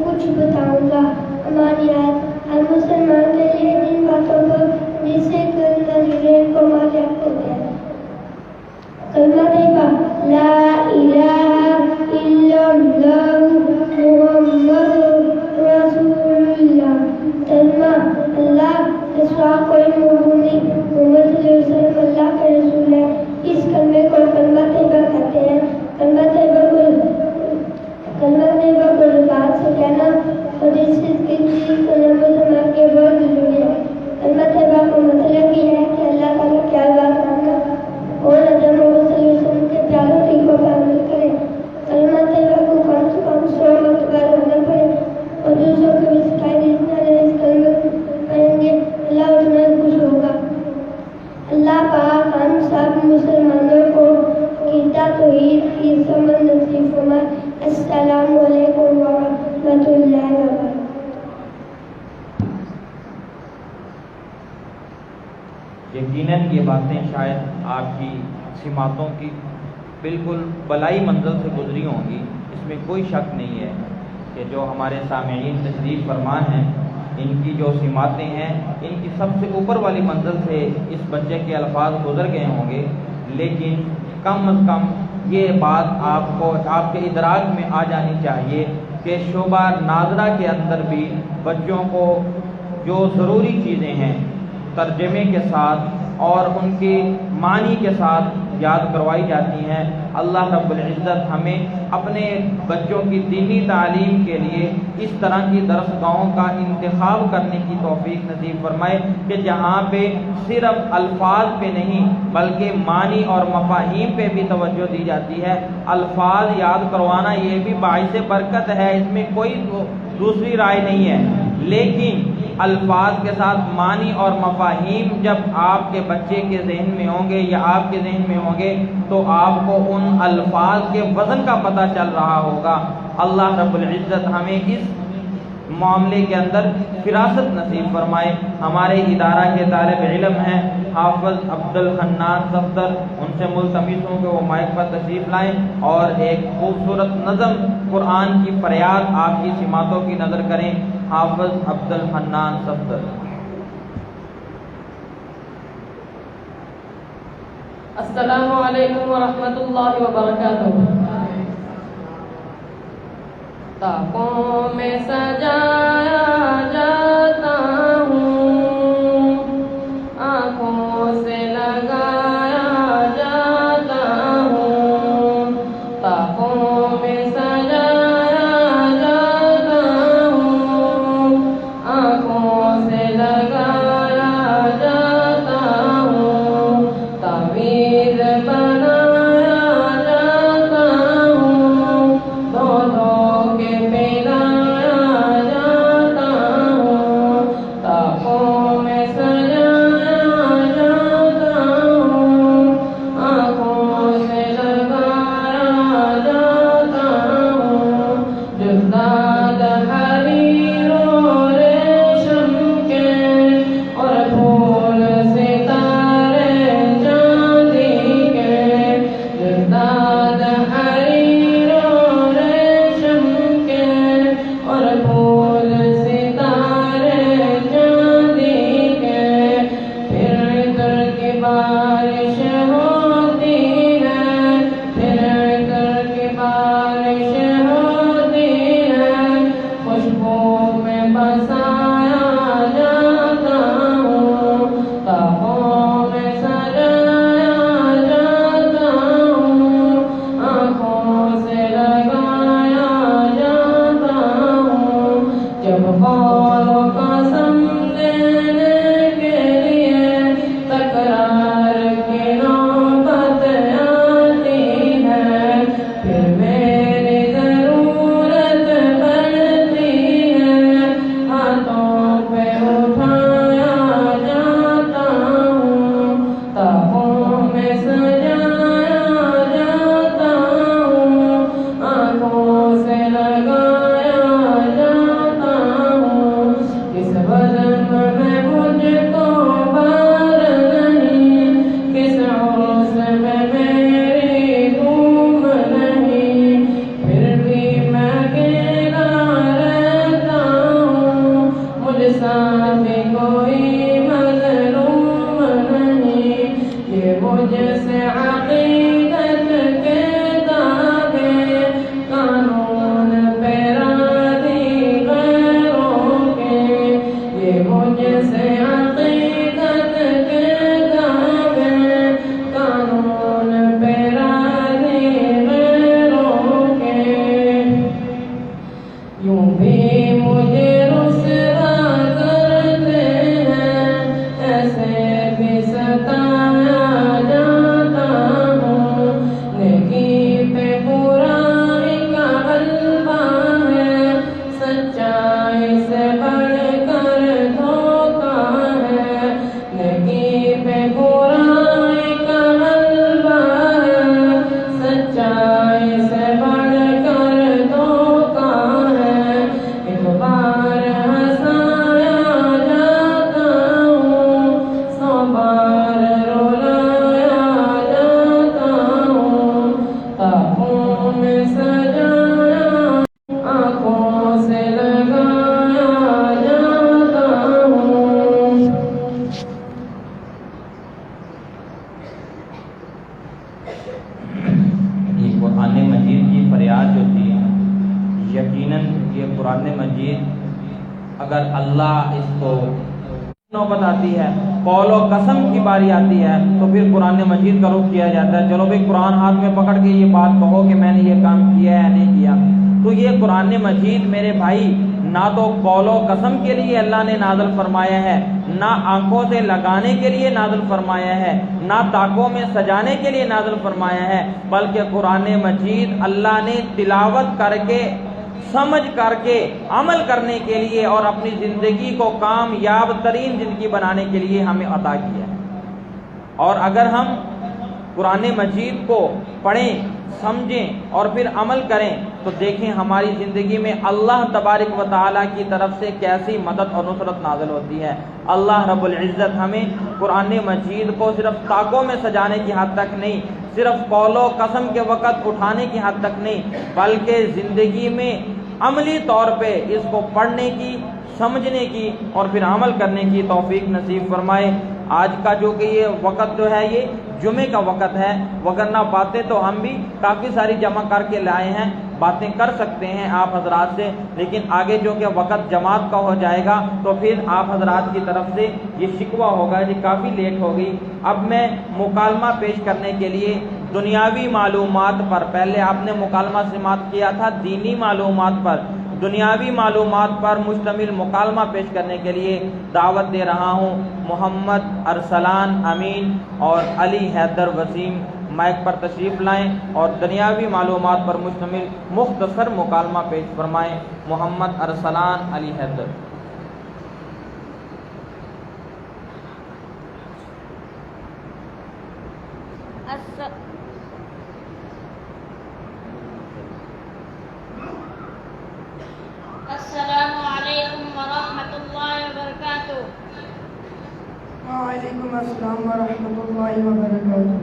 Speaker 4: کچھ بتاؤں گا۔ ہماری آیت ہر مسلمان کے لیے جن باتوں پر جسے کو مالیہ ہوتے ہیں: کلمہ طیبہ لا الہ الا اللہ محمد رسول اللہ، کلمہ اللہ کے سوا کوئی معبود نہیں، محمد صلی اللہ علیہ وسلم اللہ کے رسول ہے۔ اس کلمے کو کلمہ طیبہ کہتے ہیں۔ کلمہ طیبہ کو زبان سے کہنا اور جس سے کسی کو نماز سماعت کے بعد ضروری ہے۔ کلمہ طیبہ کا مطلب یہ ہے کہ اللہ تعالیٰ کی بات ماننا اور حضرت محمد صلی اللہ علیہ وسلم کے پیاروں طریقوں پر عمل کریں۔ کلمہ طیبہ کو کم سے کم 100 مرتبہ روزانہ پڑھیں اور دوسروں کو بھی سکھائیں۔ جتنا اس کلمہ پڑھیں گے اللہ اتنا خوش ہوگا۔ اللہ پاک ہم سب مسلمانوں کو عقیدہ توحید کی سمجھ نصیب فرمائے۔ السلام علیکم ورحمۃ اللہ وبرکاتہ۔
Speaker 1: یقیناً یہ باتیں شاید آپ کی سماعتوں کی بالکل بلائی منزل سے گزری ہوں گی، اس میں کوئی شک نہیں ہے کہ جو ہمارے سامعین تشریف فرما ہیں ان کی جو سماعتیں ہیں ان کی سب سے اوپر والی منزل سے اس بچے کے الفاظ گزر گئے ہوں گے، لیکن کم از کم یہ بات آپ کو آپ کے ادراک میں آ جانی چاہیے کہ شعبہ ناظرہ کے اندر بھی بچوں کو جو ضروری چیزیں ہیں ترجمے کے ساتھ اور ان کے معنی کے ساتھ یاد کروائی جاتی ہیں۔ اللہ رب العزت ہمیں اپنے بچوں کی دینی تعلیم کے لیے اس طرح کی درسگاہوں کا انتخاب کرنے کی توفیق نصیب فرمائے کہ جہاں پہ صرف الفاظ پہ نہیں بلکہ معنی اور مفاہیم پہ بھی توجہ دی جاتی ہے۔ الفاظ یاد کروانا یہ بھی باعث برکت ہے، اس میں کوئی دوسری رائے نہیں ہے، لیکن الفاظ کے ساتھ معنی اور مفاہیم جب آپ کے بچے کے ذہن میں ہوں گے یا آپ کے ذہن میں ہوں گے تو آپ کو ان الفاظ کے وزن کا پتہ چل رہا ہوگا۔ اللہ رب العزت ہمیں اس معاملے کے اندر فراست نصیب فرمائے۔ ہمارے ادارہ کے طالب علم ہیں حافظ عبد الحنان صفدر، ان سے ملتمس ہوں کہ وہ مائک پر تشریف لائیں اور ایک خوبصورت نظم قرآن کی فریاد آپ کی سماعتوں کی نظر کریں۔ حافظ عبد الحنان صفدر۔
Speaker 6: السلام علیکم ورحمۃ اللہ وبرکاتہ۔ تاکوں میں سجایا جاتا ہوں، آنکھوں سے لگایا جاتا ہوں، تاکوں میں سجایا جاتا ہوں، آنکھوں سے لگایا جاتا ہوں، تعویذ بنایا جاتا ہوں، دونوں کے پلایا جاتا ہوں، تاکوں میں سجایا جاتا ہوں، آنکھوں سے لگایا جاتا ہوں، جزداد حریر و ریشم کے اور پھول ستارے چاندی کے، جزداد حریر و ریشم کے اور پھول ستارے چاندی کے، پھر عطر کی بارش ہوتی ہے، پھر عطر کی بارش ہوتی ہے، خوشبو میں بسایا جاتا ہوں، تاکوں میں سجایا جاتا ہوں، آنکھوں سے لگایا جاتا ہوں، جب قول و قسم دینے کے لیے تکرار کی نوبت آتی ہے، پھر میری ضرورت پڑتی ہے، ہاتھوں پہ اٹھایا جاتا ہوں، تاکوں میں سجایا جاتا ہوں، آنکھوں سے لگایا جاتا ہوں، کس بدن میں مجھ کو بار نہیں، کس عرص میں میری دھوم نہیں، پھر بھی میں اکیلا رہتا ہوں، مجھ ساتھ کوئی مظلوم نہیں، یہ مجھ سے عقیدت کے دعوے قانون پہ راضی غیروں کے، یہ مجھ سے عقیدت کے دعوے قانون پہ راضی غیروں کے، یوں بھی مجھے رسوا کرتے ہیں، ایسے بھی ستایا جاتا ہوں، نیکی پہ برائی کا غلبہ ہے، سچائی سے بڑھ کر دھوکہ ہے، نیکی پہ برائی کا غلبہ ہے، سچائی سے بڑھ کر دھوکہ ہے، ایک بار ہنسایا جاتا ہوں، 100 بار رلایا جاتا ہوں، تاکوں میں سجایا آنکھوں سے لگایا جاتا ہوں۔
Speaker 1: یہ قرآن مجید کی فریاد جو تھی، یقیناً یہ قرآن مجید اگر اللہ اس کو نوبت آتی ہے، قول و قسم کی باری آتی ہے، تو پھر قرآن مجید کا رخ کیا جاتا ہے، چلو بھائی قرآن ہاتھ میں پکڑ کے یہ بات کہو کہ میں نے یہ کام کیا ہے یا نہیں کیا۔ تو یہ قرآن مجید میرے بھائی نہ تو قول و قسم کے لیے اللہ نے نازل فرمایا ہے، نہ آنکھوں سے لگانے کے لیے نازل فرمایا ہے، نہ تاکوں میں سجانے کے لیے نازل فرمایا ہے، بلکہ قرآن مجید اللہ نے تلاوت کر کے، سمجھ کر کے، عمل کرنے کے لیے اور اپنی زندگی کو کامیاب ترین زندگی بنانے کے لیے ہمیں عطا کیا ہے۔ اور اگر ہم قرآن مجید کو پڑھیں، سمجھیں اور پھر عمل کریں تو دیکھیں ہماری زندگی میں اللہ تبارک و تعالیٰ کی طرف سے کیسی مدد اور نصرت نازل ہوتی ہے۔ اللہ رب العزت ہمیں قرآن مجید کو صرف طاقوں میں سجانے کی حد تک نہیں، صرف قول و قسم کے وقت اٹھانے کی حد تک نہیں، بلکہ زندگی میں عملی طور پہ اس کو پڑھنے کی، سمجھنے کی اور پھر عمل کرنے کی توفیق نصیب فرمائے۔ آج کا جو کہ یہ وقت جو ہے یہ جمعے کا وقت ہے، وگرنہ باتیں تو ہم بھی کافی ساری جمع کر کے لائے ہیں، باتیں کر سکتے ہیں آپ حضرات سے، لیکن آگے جو کہ وقت جماعت کا ہو جائے گا تو پھر آپ حضرات کی طرف سے یہ شکوہ ہوگا جی کافی لیٹ ہو گئی۔ اب میں مکالمہ پیش کرنے کے لیے دنیاوی معلومات پر، پہلے آپ نے مکالمہ سماعت کیا تھا دینی معلومات پر، دنیاوی معلومات پر مشتمل مکالمہ پیش کرنے کے لیے دعوت دے رہا ہوں محمد ارسلان امین اور علی حیدر وسیم، مائک پر تشریف لائیں اور دنیاوی معلومات پر مشتمل مختصر مکالمہ پیش فرمائیں۔ محمد ارسلان، علی حیدر۔
Speaker 7: السلام علیکم ورحمۃ اللہ وبرکاتہ۔
Speaker 8: وعلیکم السلام ورحمۃ اللہ وبرکاتہ۔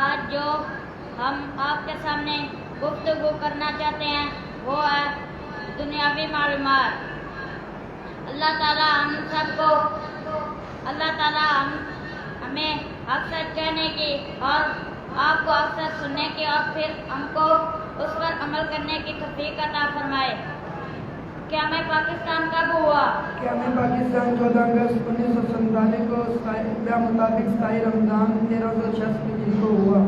Speaker 7: آج جو ہم آپ کے سامنے گفتگو کرنا چاہتے ہیں وہ ہے دنیاوی معلومات۔ اللہ تعالیٰ ہم سب کو، اللہ تعالیٰ ہمیں حق سچ کہنے کی اور آپ کو حق سچ سننے کی اور پھر ہم کو اس پر عمل کرنے کی توفیق عطا فرمائے۔ قیام پاکستان کب ہوا؟
Speaker 8: قیام پاکستان 14 اگست 1947 کو مطابق 27 رمضان 1366 ہجری کو ہوا۔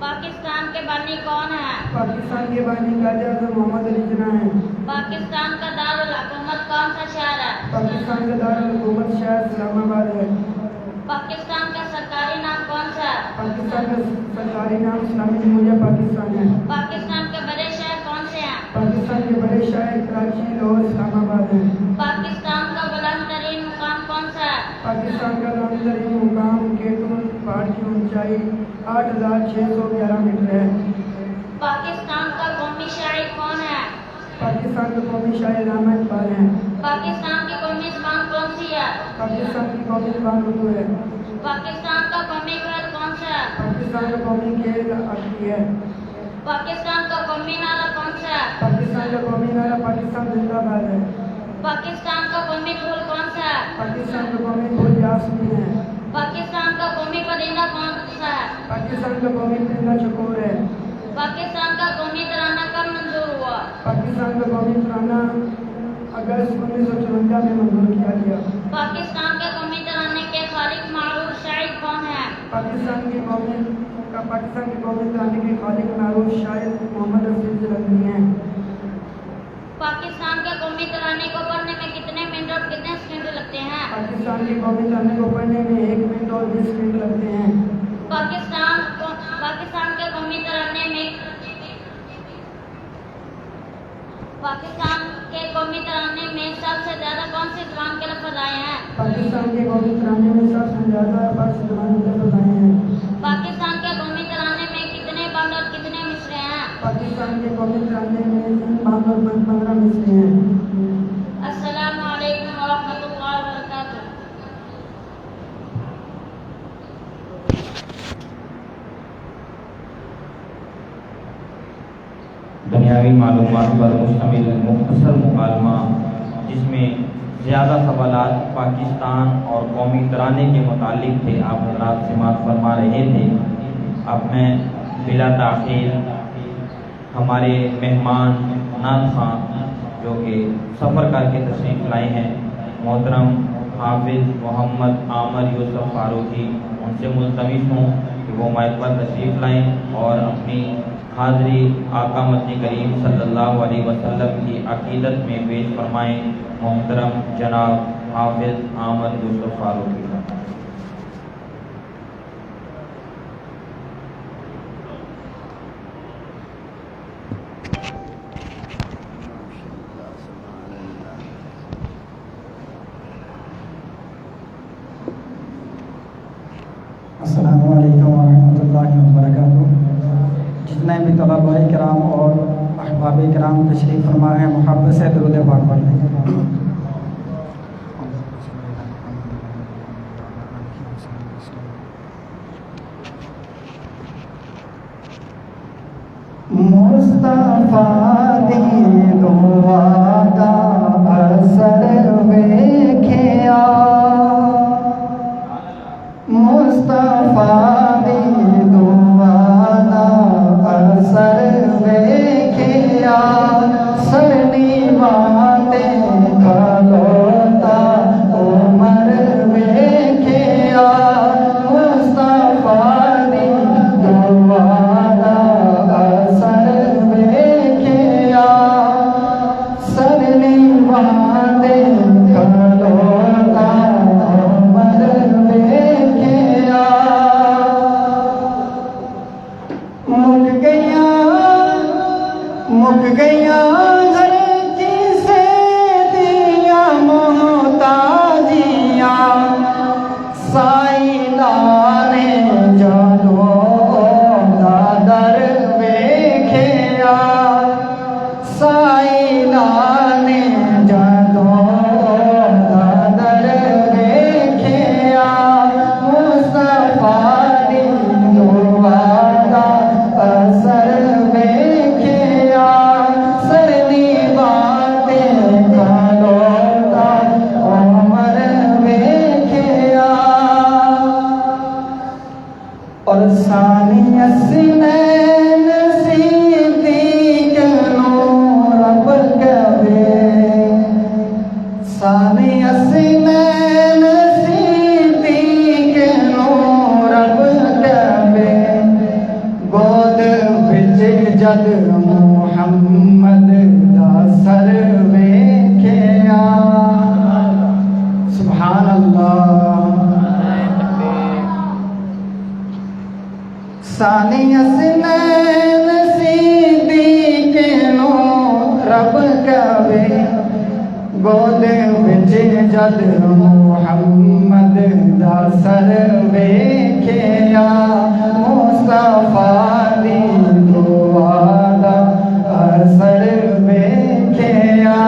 Speaker 7: پاکستان کے بانی کون ہیں؟
Speaker 8: پاکستان کے بانی قائد اعظم محمد علی جناح ہیں۔
Speaker 7: پاکستان کا دارالحکومت کون سا شہر ہے؟
Speaker 8: پاکستان کا دارالحکومت شہر اسلام آباد ہے۔
Speaker 7: پاکستان کا سرکاری نام کون سا ہے؟
Speaker 8: پاکستان کا سرکاری نام اسلامی جمہوریہ پاکستان ہے۔
Speaker 7: پاکستان کے بڑے شہر کون سے ہیں؟
Speaker 8: پاکستان کے بڑے شہر کراچی، لاہور، اسلام آباد ہیں۔
Speaker 7: پاکستان کا بلند ترین مقام کون سا ہے؟
Speaker 8: پاکستان کا بلند ترین مقام کیٹون پہاڑ کی اونچائی 8611 میٹر ہے۔
Speaker 7: پاکستان کا قومی شاعر کون ہے؟
Speaker 8: پاکستان کا قومی شاعر علامہ اقبال ہیں۔
Speaker 7: پاکستان کی قومی زبان کون سی ہے؟
Speaker 8: پاکستان کی قومی زبان اردو ہے۔
Speaker 7: پاکستان کا قومی کھیل کون سا ہے؟
Speaker 8: پاکستان کا قومی کھیل ہاکی ہے۔
Speaker 7: پاکستان کا قومی نعرہ کون سا ہے؟
Speaker 8: پاکستان کا قومی نعرہ پاکستان زندہ باد ہے۔
Speaker 7: پاکستان کا قومی پھول کون سا ہے؟
Speaker 8: پاکستان کا قومی پھول یاسمین ہے۔
Speaker 7: پاکستان کا قومی پرندہ کون سا ہے؟
Speaker 8: پاکستان کا قومی پرندہ چکور ہے۔
Speaker 7: پاکستان کا قومی ترانہ کب منظور ہوا؟
Speaker 8: پاکستان کا قومی ترانہ اگست 1954 میں منظور کیا گیا۔
Speaker 7: پاکستان کے قومی ترانے کے خالق معروف شاعر کون ہیں؟
Speaker 8: پاکستان کے قومی ترانے کے خالق معروف شاعر محمد حفیظ لدھنی ہیں۔
Speaker 7: پاکستان کے قومی ترانے کو پڑھنے میں کتنے منٹ اور کتنے سیکنڈ لگتے ہیں؟
Speaker 8: پاکستان کے قومی ترانے کو پڑھنے میں 1 منٹ اور 20 سیکنڈ لگتے ہیں۔
Speaker 7: پاکستان کے قومی ترانے میں سب سے زیادہ کون سی زبان کے لفظ آئے ہیں؟
Speaker 8: پاکستان کے قومی ترانے میں سب سے زیادہ فارسی زبان کے لفظ آئے ہیں۔
Speaker 7: پاکستان کے قومی ترانے میں کتنے بند اور کتنے مصرے ہیں؟
Speaker 8: پاکستان کے قومی ترانے میں 3 بند اور 15 مصرے ہیں۔
Speaker 7: السلام علیکم ورحمۃ اللہ وبرکاتہ۔
Speaker 1: دنیاوی معلومات پر مشتمل مختصر مکالمہ جس میں زیادہ سوالات پاکستان اور قومی ترانے کے متعلق تھے، آپ حضرات سماعت فرما رہے تھے۔ اب میں بلا تاخیر ہمارے مہمان نعت خواں جو کہ سفر کر کے تشریف لائے ہیں محترم حافظ محمد عامر یوسف فاروقی، ان سے ملتمس ہوں کہ وہ مائک پر تشریف لائیں اور اپنی حاضری آقا مدنی کریم صلی اللہ علیہ وسلم کی عقیدت میں پیش فرمائیں۔ محترم جناب حافظ عامر یوسف فاروقی۔
Speaker 9: السلام علیکم ورحمۃ اللہ وبرکاتہ۔ جتنے بھی طلباء کرام اور احباب کرام تشریف فرما ہیں، محبت سے درود پاک پڑھ لیں۔ مصطفیٰ دی دعا دا اثر ویکھیا، مصطفیٰ دی دعا دا اثر ویکھیا، سرنی باتے کھلوتا عمر ویکھیا، مصطفیٰ دی دعا دا اثر ویکھیا، سرنی باتے کھلوتا عمر ویکھیا، مک گیا گھر کی سے دیا محتاجیاں، سائلان جادو دادر ویکھیا، سائلان جادو دادر ویکھیا، مصطفیٰ دی دعا دا اثر ویکھیا، سرنی باتیں کھلوتا عمر ویکھیا، اور ثانی حسنین صدیق نور رب کبے، ثانی حسنین صدیق نور رب کبے، گود وچ جد محمد دا سر ویکھیا، سبحان اللہ۔ ثانی حسنین صدیق نور رب کبے، گود وچ جد محمد دا سر ویکھیا، مصطفیٰ دی دعا دا اثر ویکھیا،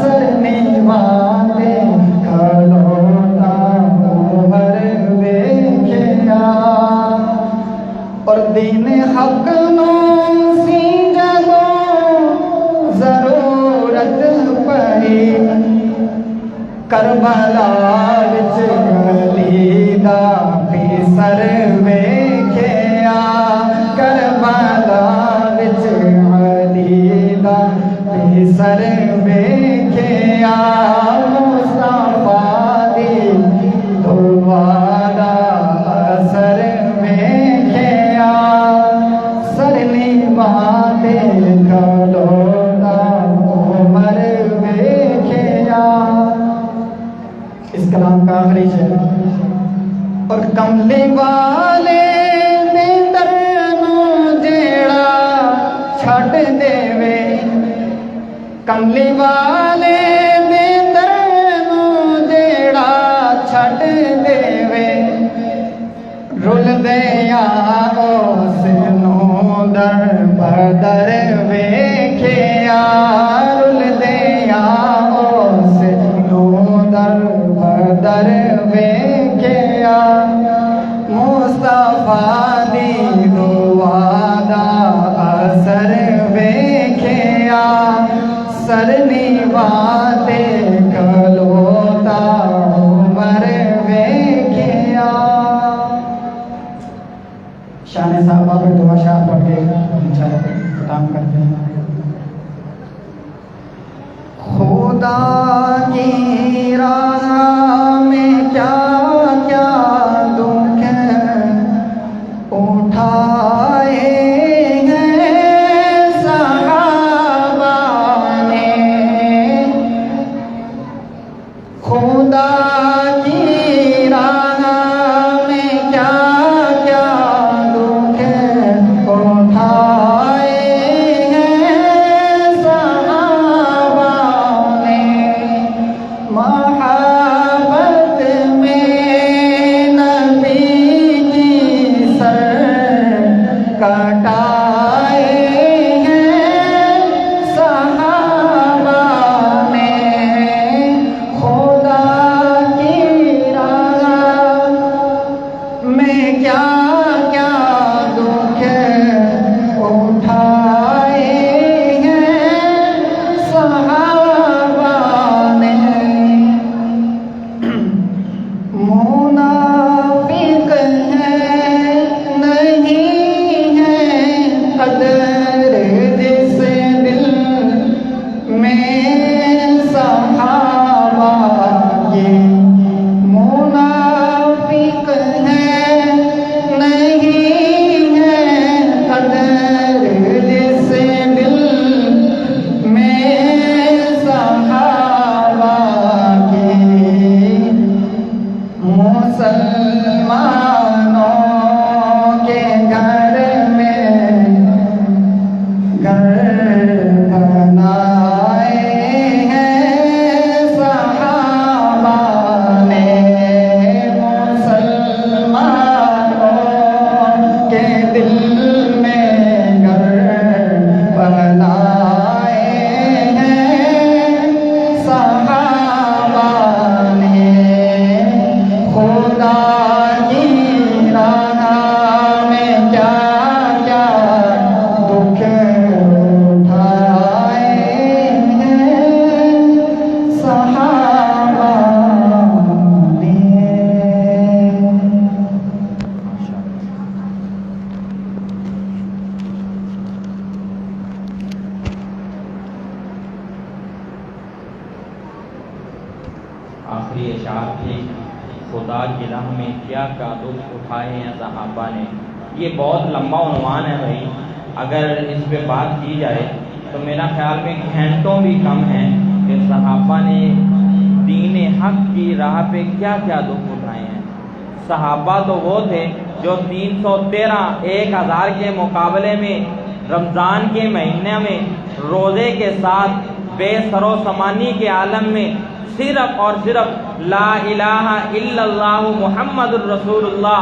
Speaker 9: سرنی باتے کھلوتا عمر ویکھیا، اور دین حق نو سی جدوں ضرورت پئی، کربلا وچ علی دا پیسر ویکھیا، کربلا وچ علی دا پیسر ویکھیا، مصطفیٰ دی دعا دا اثر ویکھیا، سرنی باتے کھلوتا عمر ویکھیا۔ اس کلام کا آخری شعر، اور کملی والے دے در نو جیڑا چھڈ دیوے، کملی والے دے در نو جیڑا چھڈ دیوے، رل دیا اس نو در بدر ویکھیا، رل دیا اس نو در بدر ویکھیا، مصطفیٰ دی دعا دا اثر ویکھیا، سرنی باتے کھلوتا عمر ویکھیا۔ شان صاحبہ پر دعا شاہ پڑھ کے انشاءاللہ ختم کرتے ہیں۔ خدا کی راہ مسلمانوں کے گھر میں گھر بنائے ہیں صحابہ نے، مسلمانوں کے دل میں گھر بنائے ہیں صحابہ نے، خدا کی راہ میں کیا کیا دکھ اٹھائے ہیں صحابہ نے۔
Speaker 1: آخری اشعار تھے، خدا کی راہ میں کیا کیا دکھ اٹھائے ہیں صحابہ نے۔ یہ بہت لمبا عنوان ہے بھائی، اگر اس پہ بات کی جائے تو میرا خیال میں گھنٹوں بھی کم ہیں کہ صحابہ نے دین حق کی راہ پہ کیا کیا دکھ اٹھائے ہیں۔ صحابہ تو وہ تھے جو 313 1000 کے مقابلے میں رمضان کے مہینے میں روزے کے ساتھ بے سر و سامانی کے عالم میں صرف اور صرف لا الہ الا اللہ محمد الرسول اللہ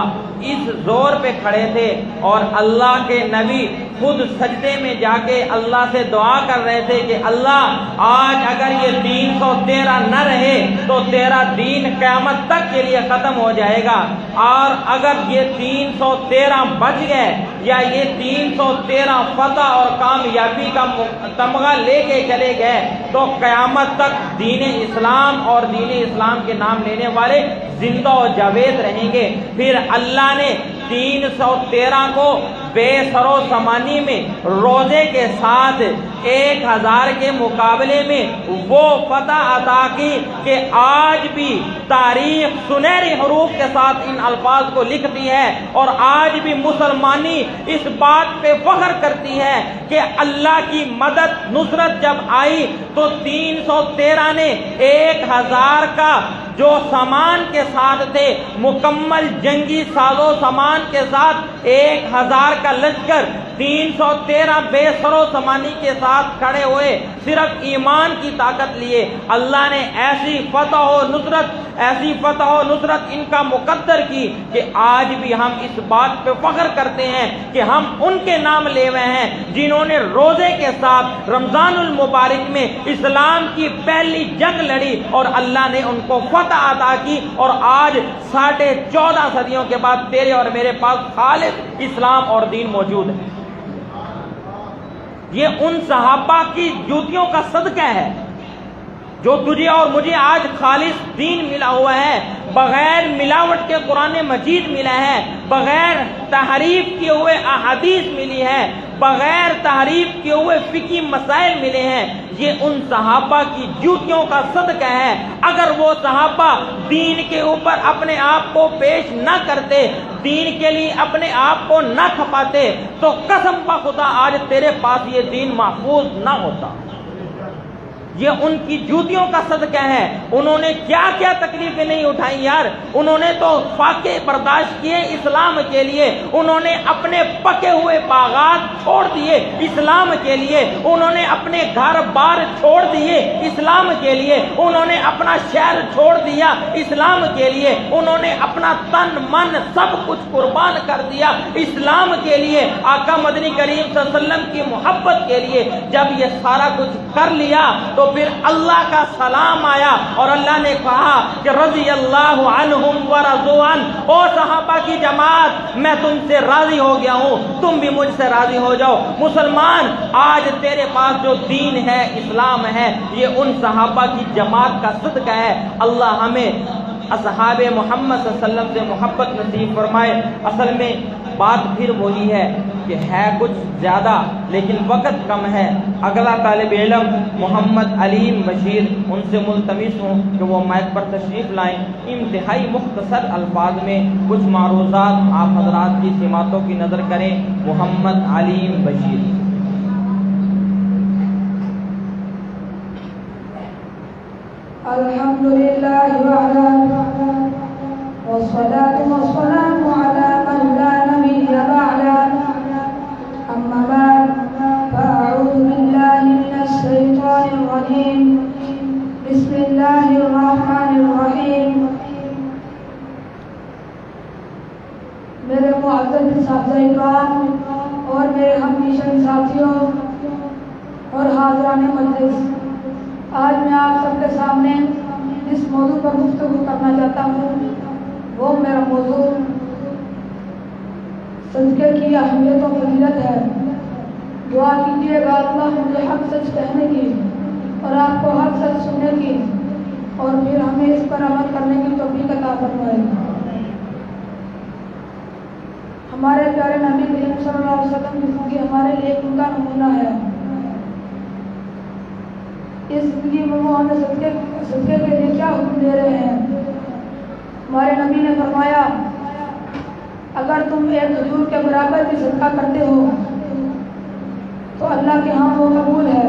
Speaker 1: اس زور پہ کھڑے تھے، اور اللہ کے نبی خود سجدے میں جا کے اللہ سے دعا کر رہے تھے کہ اللہ آج اگر یہ 313 نہ رہے تو تیرا دین قیامت تک کے لیے ختم ہو جائے گا، اور اگر یہ 313 بچ گئے یا یہ 313 فتح اور کامیابی کا تمغہ لے کے چلے گئے تو قیامت تک دین اسلام اور دین اسلام کے نام لینے والے زندہ و جاوید رہیں گے۔ پھر اللہ نے 313 کو بے سر و سامانی میں روزے کے ساتھ 1000 کے مقابلے میں وہ فتح عطا کی کہ آج بھی تاریخ سنہری حروف کے ساتھ ان الفاظ کو لکھتی ہے، اور آج بھی مسلمانی اس بات پہ فخر کرتی ہے کہ اللہ کی مدد نصرت جب آئی تو 313 نے 1000 کا جو سامان کے ساتھ تھے، مکمل جنگی ساز و سامان کے ساتھ 1000 کا لشکر 313 بے سر و سامانی کے ساتھ کھڑے ہوئے، صرف ایمان کی طاقت لیے۔ اللہ نے ایسی فتح و نصرت ان کا مقدر کی کہ آج بھی ہم اس بات پہ فخر کرتے ہیں کہ ہم ان کے نام لے ہوئے ہیں جنہوں نے روزے کے ساتھ رمضان المبارک میں اسلام کی پہلی جنگ لڑی اور اللہ نے ان کو فتح عطا کی، اور آج 14.5 صدیوں کے بعد تیرے اور میرے پاس خالص اسلام اور دین موجود ہے۔ یہ ان صحابہ کی جوتیوں کا صدقہ ہے جو تجھے اور مجھے آج خالص دین ملا ہوا ہے، بغیر ملاوٹ کے قرآن مجید ملا ہے، بغیر تحریف کیے ہوئے احادیث ملی ہے، بغیر تحریف کیے ہوئے فقہی مسائل ملے ہیں۔ یہ ان صحابہ کی جوتیوں کا صدقہ ہے۔ اگر وہ صحابہ دین کے اوپر اپنے آپ کو پیش نہ کرتے، دین کے لیے اپنے آپ کو نہ کھپاتے تو قسم بخدا آج تیرے پاس یہ دین محفوظ نہ ہوتا۔ یہ ان کی جوتیوں کا صدقہ ہے۔ انہوں نے کیا کیا تکلیفیں نہیں اٹھائی یار، انہوں نے تو فاقے برداشت کیے اسلام کے لیے، انہوں نے اپنے پکے ہوئے باغات چھوڑ دیے اسلام کے لیے، انہوں نے اپنے گھر بار چھوڑ دیے اسلام کے لیے، انہوں نے اپنا شہر چھوڑ دیا اسلام کے لیے، انہوں نے اپنا تن من سب کچھ قربان کر دیا اسلام کے لیے، آقا مدنی کریم صلی اللہ علیہ وسلم کی محبت کے لیے۔ جب یہ سارا کچھ کر لیا تو پھر اللہ کا سلام آیا اور اللہ نے کہا کہ رضی اللہ عنہم ورضوا عنہ، او صحابہ کی جماعت میں تم سے راضی ہو گیا ہوں، تم بھی مجھ سے راضی ہو جاؤ۔ مسلمان آج تیرے پاس جو دین ہے، اسلام ہے، یہ ان صحابہ کی جماعت کا صدقہ ہے۔ اللہ ہمیں اصحاب محمد صلی اللہ علیہ وسلم سے محبت نصیب فرمائے۔ اصل میں بات پھر وہی ہے کہ ہے کچھ زیادہ لیکن وقت کم ہے۔ اگلا طالب علم محمد علیم بشیر، ان سے ملتمس ہوں کہ وہ مائک پر تشریف لائیں، انتہائی مختصر الفاظ میں کچھ معروضات آپ حضرات کی سماعتوں کی نظر کریں۔ محمد علیم بشیر۔
Speaker 8: الحمدللہ وعلا والصلاة والسلام على من لا نبي بعده أما بعد فأعوذ بالله من الشيطان الرجيم بسم الله الرحمن الرحيم میرے معزز اساتذہ اکرام اور میرے ہم مشن ساتھیوں اور حاضران مجلس، آج میں آپ سب کے سامنے جس موضوع پر گفتگو کرنا چاہتا ہوں وہ میرا موضوع صدقے کی اہمیت و فضیلت ہے۔ دعا کیجیے گا اللہ مجھے حق سچ کہنے کی اور آپ کو حق سچ سننے کی اور پھر ہمیں اس پر عمل کرنے کی توفیق عطا فرمائے۔ ہمارے پیارے نبی کریم صلی اللہ علیہ وسلم کی زندگی ہمارے لیے ایک ان کا نمونہ ہے۔ اس زندگی میں وہ ہمیں صدقے کے لیے کیا حکم دے رہے ہیں؟ ہمارے نبی نے فرمایا اگر تم ایک کھجور کے برابر بھی صدقہ کرتے ہو تو اللہ کے ہاں وہ قبول ہے۔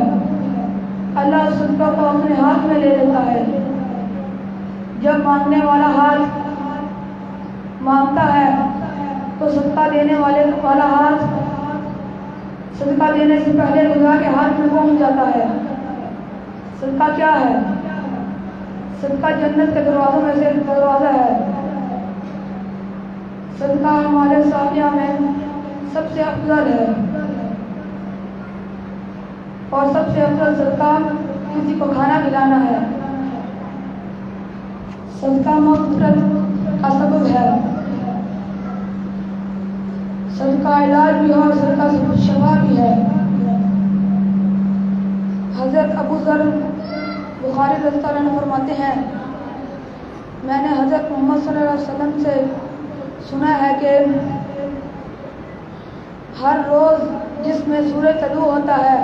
Speaker 8: اللہ اس صدقہ کو اپنے ہاتھ میں لے لیتا ہے۔ جب مانگنے والا ہاتھ مانگتا ہے تو صدقہ دینے والا ہاتھ صدقہ دینے سے پہلے خدا کے ہاتھ میں پہنچ جاتا ہے۔ صدقہ کیا ہے؟ صدقہ جنت کے دروازوں میں سے ایک دروازہ ہے۔ صدقہ ہمارے سالیہ میں سب سے افضل ہے اور سب سے افضل صدقہ کسی کو کھانا کھلانا ہے۔ صدقہ مغفرت کا سبب ہے، صدقہ علاج بھی ہے اور صدقہ شفا بھی ہے۔ حضرت ابو ذر بخاری رضی اللہ عنہ فرماتے ہیں میں نے حضرت محمد صلی اللہ علیہ وسلم سے سنا ہے کہ ہر روز جس میں سورج طلوع ہوتا ہے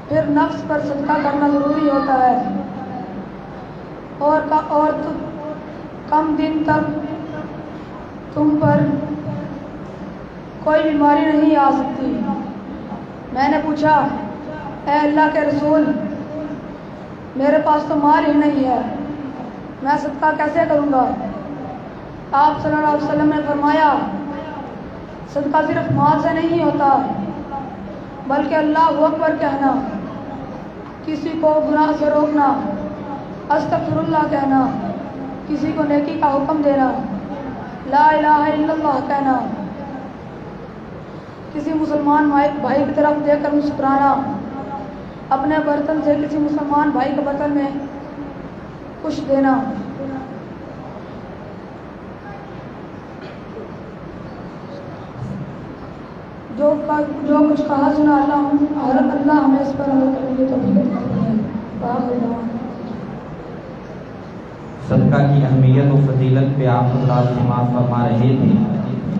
Speaker 8: پھر نفس پر صدقہ کرنا ضروری ہوتا ہے اور کم دن تک تم پر کوئی بیماری نہیں آ سکتی۔ میں نے پوچھا اے اللہ کے رسول میرے پاس تو مال ہی نہیں ہے، میں صدقہ کیسے کروں گا؟ آپ صلی اللہ علیہ وسلم نے فرمایا صدقہ صرف مال سے نہیں ہوتا بلکہ اللہ اکبر کہنا، کسی کو گناہ سے روکنا، استغفر اللہ کہنا، کسی کو نیکی کا حکم دینا، لا الہ الا اللہ کہنا، کسی مسلمان بھائی کی طرف دیکھ کر مسکرانا، اپنے برتن سے کسی مسلمان بھائی کے برتن میں کچھ دینا۔ جو کچھ کہا سنا اللہ ہمیں اس پر عمل کرنے کی توفیق عطا فرمائے۔
Speaker 1: صدقہ کی اہمیت و فضیلت پہ آپ حضرات سماعت فرما رہے تھے۔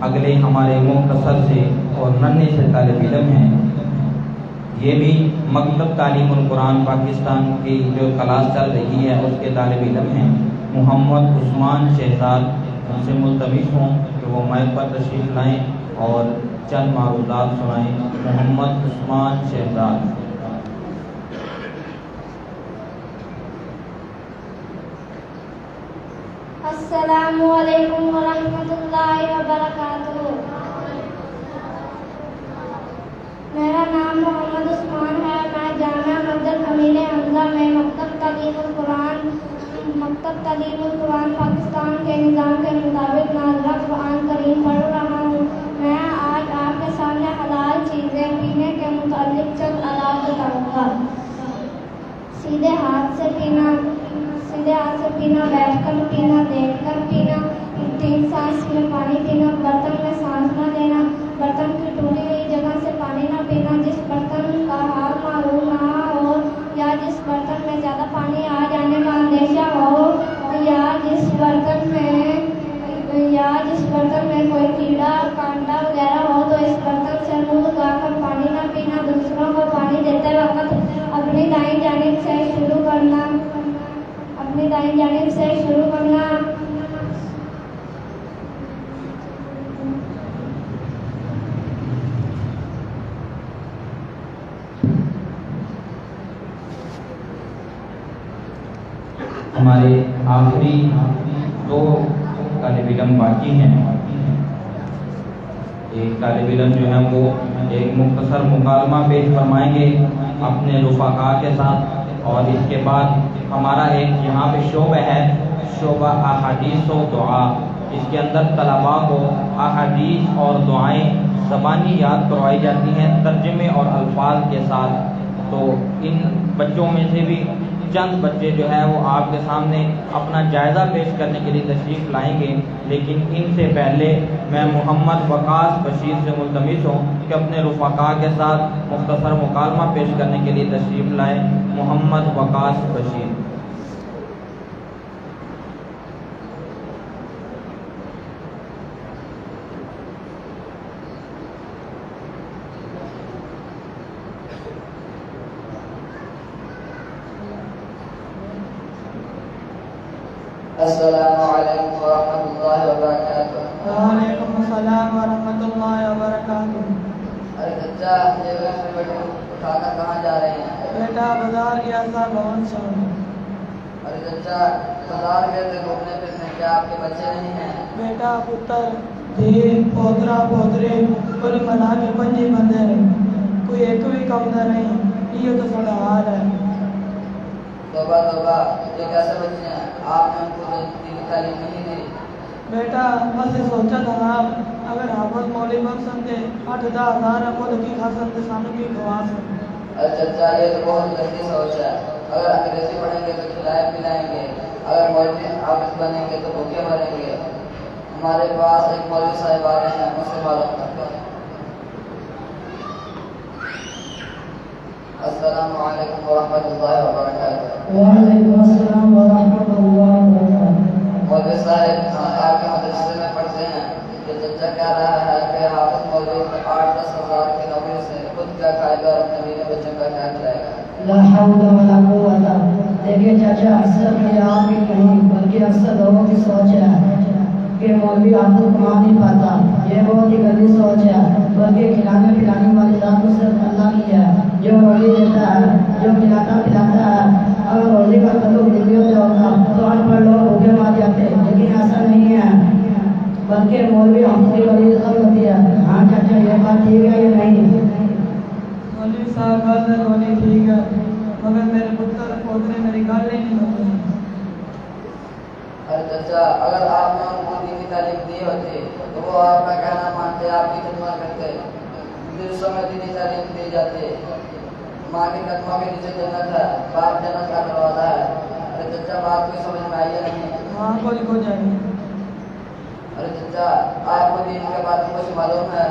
Speaker 1: اگلے ہمارے مختصر سے اور ننھے سے طالب علم ہیں، یہ بھی مکتب تعلیم القرآن پاکستان کی جو کلاس چل رہی ہے اس کے طالب علم ہیں، محمد عثمان شہزاد۔ ان سے ملتمس ہوں کہ وہ مائک پر تشریف لائیں اور چند معروضات سنائیں۔ محمد عثمان شہزاد۔
Speaker 7: السلام علیکم ورحمۃ اللہ وبرکاتہ۔ میرا نام محمد عثمان ہے، میں جامعہ مسجد امیل حمزہ میں مکتب تعلیم القرآن پاکستان کے نظام کے مطابق نازلہ قرآن کریم پڑھ رہا ہوں۔ میں آج آپ کے سامنے حلال چیزیں پینے کے متعلق چند آداب بتاؤں گا۔ سیدھے ہاتھ سے پینا، بیٹھ کر پینا، دیکھ کر پینا، 3 سانس میں پانی پینا، برتن میں سانس نہ دینا، برتن کی ٹوٹی ہوئی جگہ سے پانی نہ پینا، جس برتن کا حال معلوم نہ ہو یا جس برتن میں زیادہ پانی آ جانے کا اندیشہ ہو یا جس برتن میں کوئی کیڑا کانٹا وغیرہ ہو تو اس برتن سے منہ لگا کر پانی نہ پینا۔ دوسروں کو پانی دیتے وقت اپنی دائیں جانب سے شروع کرنا۔
Speaker 1: ہمارے آخری 2 طالب علم باقی ہیں، ایک طالب علم جو ہے وہ ایک مختصر مکالمہ پیش فرمائیں گے اپنے رفقا کے ساتھ، اور اس کے بعد ہمارا ایک یہاں پہ شعبہ ہے، شعبہ احادیث و دعا، اس کے اندر طلباء کو احادیث اور دعائیں زبانی یاد کروائی جاتی ہیں ترجمے اور الفاظ کے ساتھ۔ تو ان بچوں میں سے بھی چند بچے جو ہے وہ آپ کے سامنے اپنا جائزہ پیش کرنے کے لیے تشریف لائیں گے، لیکن ان سے پہلے میں محمد وقاص بشیر سے ملتمس ہوں کہ اپنے رفقا کے ساتھ مختصر مکالمہ پیش کرنے کے لیے تشریف لائیں۔ محمد وقاص بشیر۔
Speaker 3: السلام علیکم ورحمۃ اللہ وبرکاتہ۔
Speaker 9: وعلیکم السلام ورحمۃ اللہ وبرکاتہ۔
Speaker 3: ارے چچا، یہ بیٹے اٹھا کر کہاں جا رہے ہیں؟
Speaker 9: بیٹا بازار گیا تھا بہت سا۔
Speaker 3: ارے چچا، بازار گئے تھے گھومنے پھرنے، کیا آپ کے بچے نہیں ہیں؟
Speaker 9: بیٹا پتر دھی پوترا پوتری کل ملا کے 5 بندے، کوئی ایک بھی کم نہ نہیں، یہ تو تھوڑا حال ہے۔
Speaker 3: توبہ توبہ، یہ کیسے بچے ہیں؟ آپ نے ان کو دینی تعلیم نہیں دی؟
Speaker 9: بیٹا بس سوچا تھا نا، اگر حافظ مولوی بن سمجھے 8-10 ہزار خود کی خاصن کے سامنے کی خواص ہے۔
Speaker 3: ارے چچا، یہ تو بہت گندی سوچ ہے۔ اگر انگریزی پڑھیں گے تو کھلائیں پلائیں گے، اگر مولوی حافظ بنیں گے تو بھوکے مریں گے۔ ہمارے پاس ایک مولوی صاحب آ رہے ہیں، ان سے معلوم کرتے ہیں۔ السلام علیکم ورحمۃ اللہ وبرکاتہ۔
Speaker 9: وعلیکم السلام ورحمۃ اللہ وبرکاتہ۔
Speaker 3: مولوی صاحب آپ کے مدرسے میں پڑھتے ہیں، یہ چچا کہہ رہا ہے کہ حافظ مولوی 8-10 ہزار کی نوکری سے خود کیا کھائے گا اور اپنے بیوی بچوں کا کیا کھلائے گا؟
Speaker 9: لا حول ولا قوت۔ دیکھیے چاچا، اکثر یہ آپ کی نہیں بلکہ اکثر لوگوں کی سوچ ہے کہ مولوی آپ کو کما نہیں پاتا، یہ بہت ہی گندی سوچ ہے، بلکہ کھلانے پلانے والی ذات تو صرف اللہ کی ہے، جو روزی دیتا ہے، جو کھلاتا پلاتا ہے۔ اگر روزی کا تعلق دلیوں سے ہوتا تو ان پر لوگ بھوکے مار جاتے، لیکن ایسا نہیں ہے، بلکہ مولوی ہم کی بڑی عزت ہوتی ہے۔ ہاں چاچا، یہ بات ٹھیک ہے یا نہیں؟ مولوی صاحب بات ہے ٹھیک ہے، مگر میرے پتر پوترے میری گل ہی نہیں ہوتی۔
Speaker 3: ارے چچا، اگر آپ نے ان کو دینی تعلیم دی ہوتی تو وہ آپ کا کہنا مانتے، آپ کی خدمت کرتے، درسوں میں دینی تعلیم دی جاتی۔ ماں کے قدموں کے نیچے جنت ہے، باپ جنت کا دروازہ ہے۔ ارے چچا، بات کوئی سمجھ میں آئی ہے نہیں؟
Speaker 9: ہاں کوئی کو جائے گی۔
Speaker 3: ارے چچا، آپ کو دین کے بارے میں کچھ معلوم ہے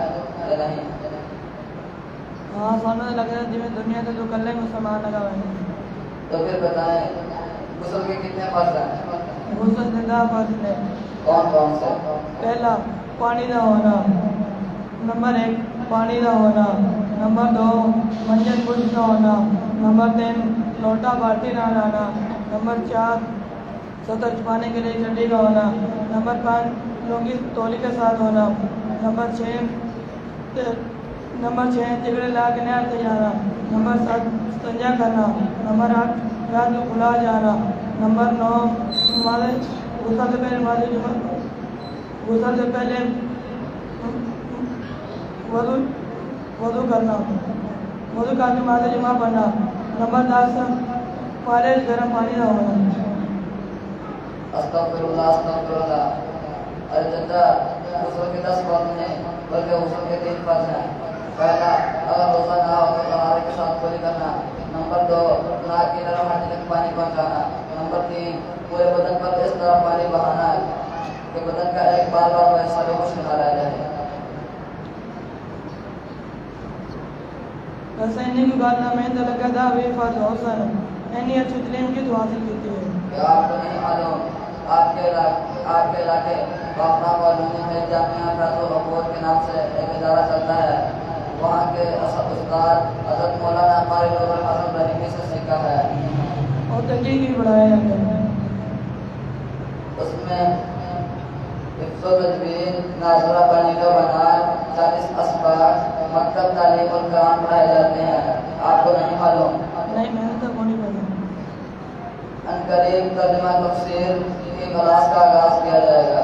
Speaker 3: یا نہیں؟
Speaker 9: ہاں سامنے لگ رہا ہے جی دنیا کے جو کلے مسلمان لگا ہوئے ہیں۔
Speaker 3: تو پھر بتائیں، غسل کے کتنے فرض ہیں؟
Speaker 9: غسل کے 10 فرض ہیں۔
Speaker 3: کون کون سے؟
Speaker 9: پہلا پانی کا ہونا، نمبر 1 پانی کا ہونا، نمبر 2 منجن برش کا ہونا، نمبر 3 لوٹا بالٹی نہ لانا، نمبر 4 سطر چھپانے کے لیے چڈی کا ہونا، نمبر 5 لونگی تولی کے ساتھ ہونا، نمبر 6 چگڑے لا کے نہر سے جانا، نمبر 7 استنجا کرنا، نمبر 8 رات کو کھلا جانا، نمبر 9 غسل سے پہلے وضو کرنا، وضو کر کے ماذا جمع پڑھنا، نمبر 10 فارغ گرم پانی نہ ہونا۔
Speaker 3: استغفر اللہ استغفر اللہ۔ ارے چچا، غسل کے 10 فرض نہیں بلکہ غسل کے 3 فرض ہیں۔ پہلا، اگر روزہ نہ ہو تو طہارت کے ساتھ کوئی کرنا، نمبر 2 ناک کی نرم ہڈی تک پانی پہنچانا، نمبر 3 پورے بدن پر اس طرح پانی بہانا کہ بدن کا ایک بار بار ایسا بھی کچھ نہ رہ جائے۔
Speaker 9: ویسے انہیں کی بات نہ میں تو لگا تھا ابھی فرض ہو سر اینی اچھی تعلیم کی تو حاصل کی ہے
Speaker 3: کہ آپ کو نہیں معلوم، آپ کے علاقے باپنا کالونی میں جامعہ فیض الحقوق کے نام سے ایک ادارہ چلتا ہے، وہاں کے استاد حضرت مولانا ہمارے نور الحسن رحیمی سے سیکھا ہے،
Speaker 9: اور تحقیق بھی بڑھایا ہے۔
Speaker 3: اس میں حفظ و تجوید، ناظرہ پڑھنے کا بنار، 40 اسباق، مکتب تعلیم القرآن پڑھائے جاتے ہیں۔ آپ کو نہیں معلوم؟
Speaker 9: نہیں میں نے تو کو نہیں پڑھا۔
Speaker 3: عنقریب ترجمہ تفسیر کی کلاس کا آغاز کیا جائے گا۔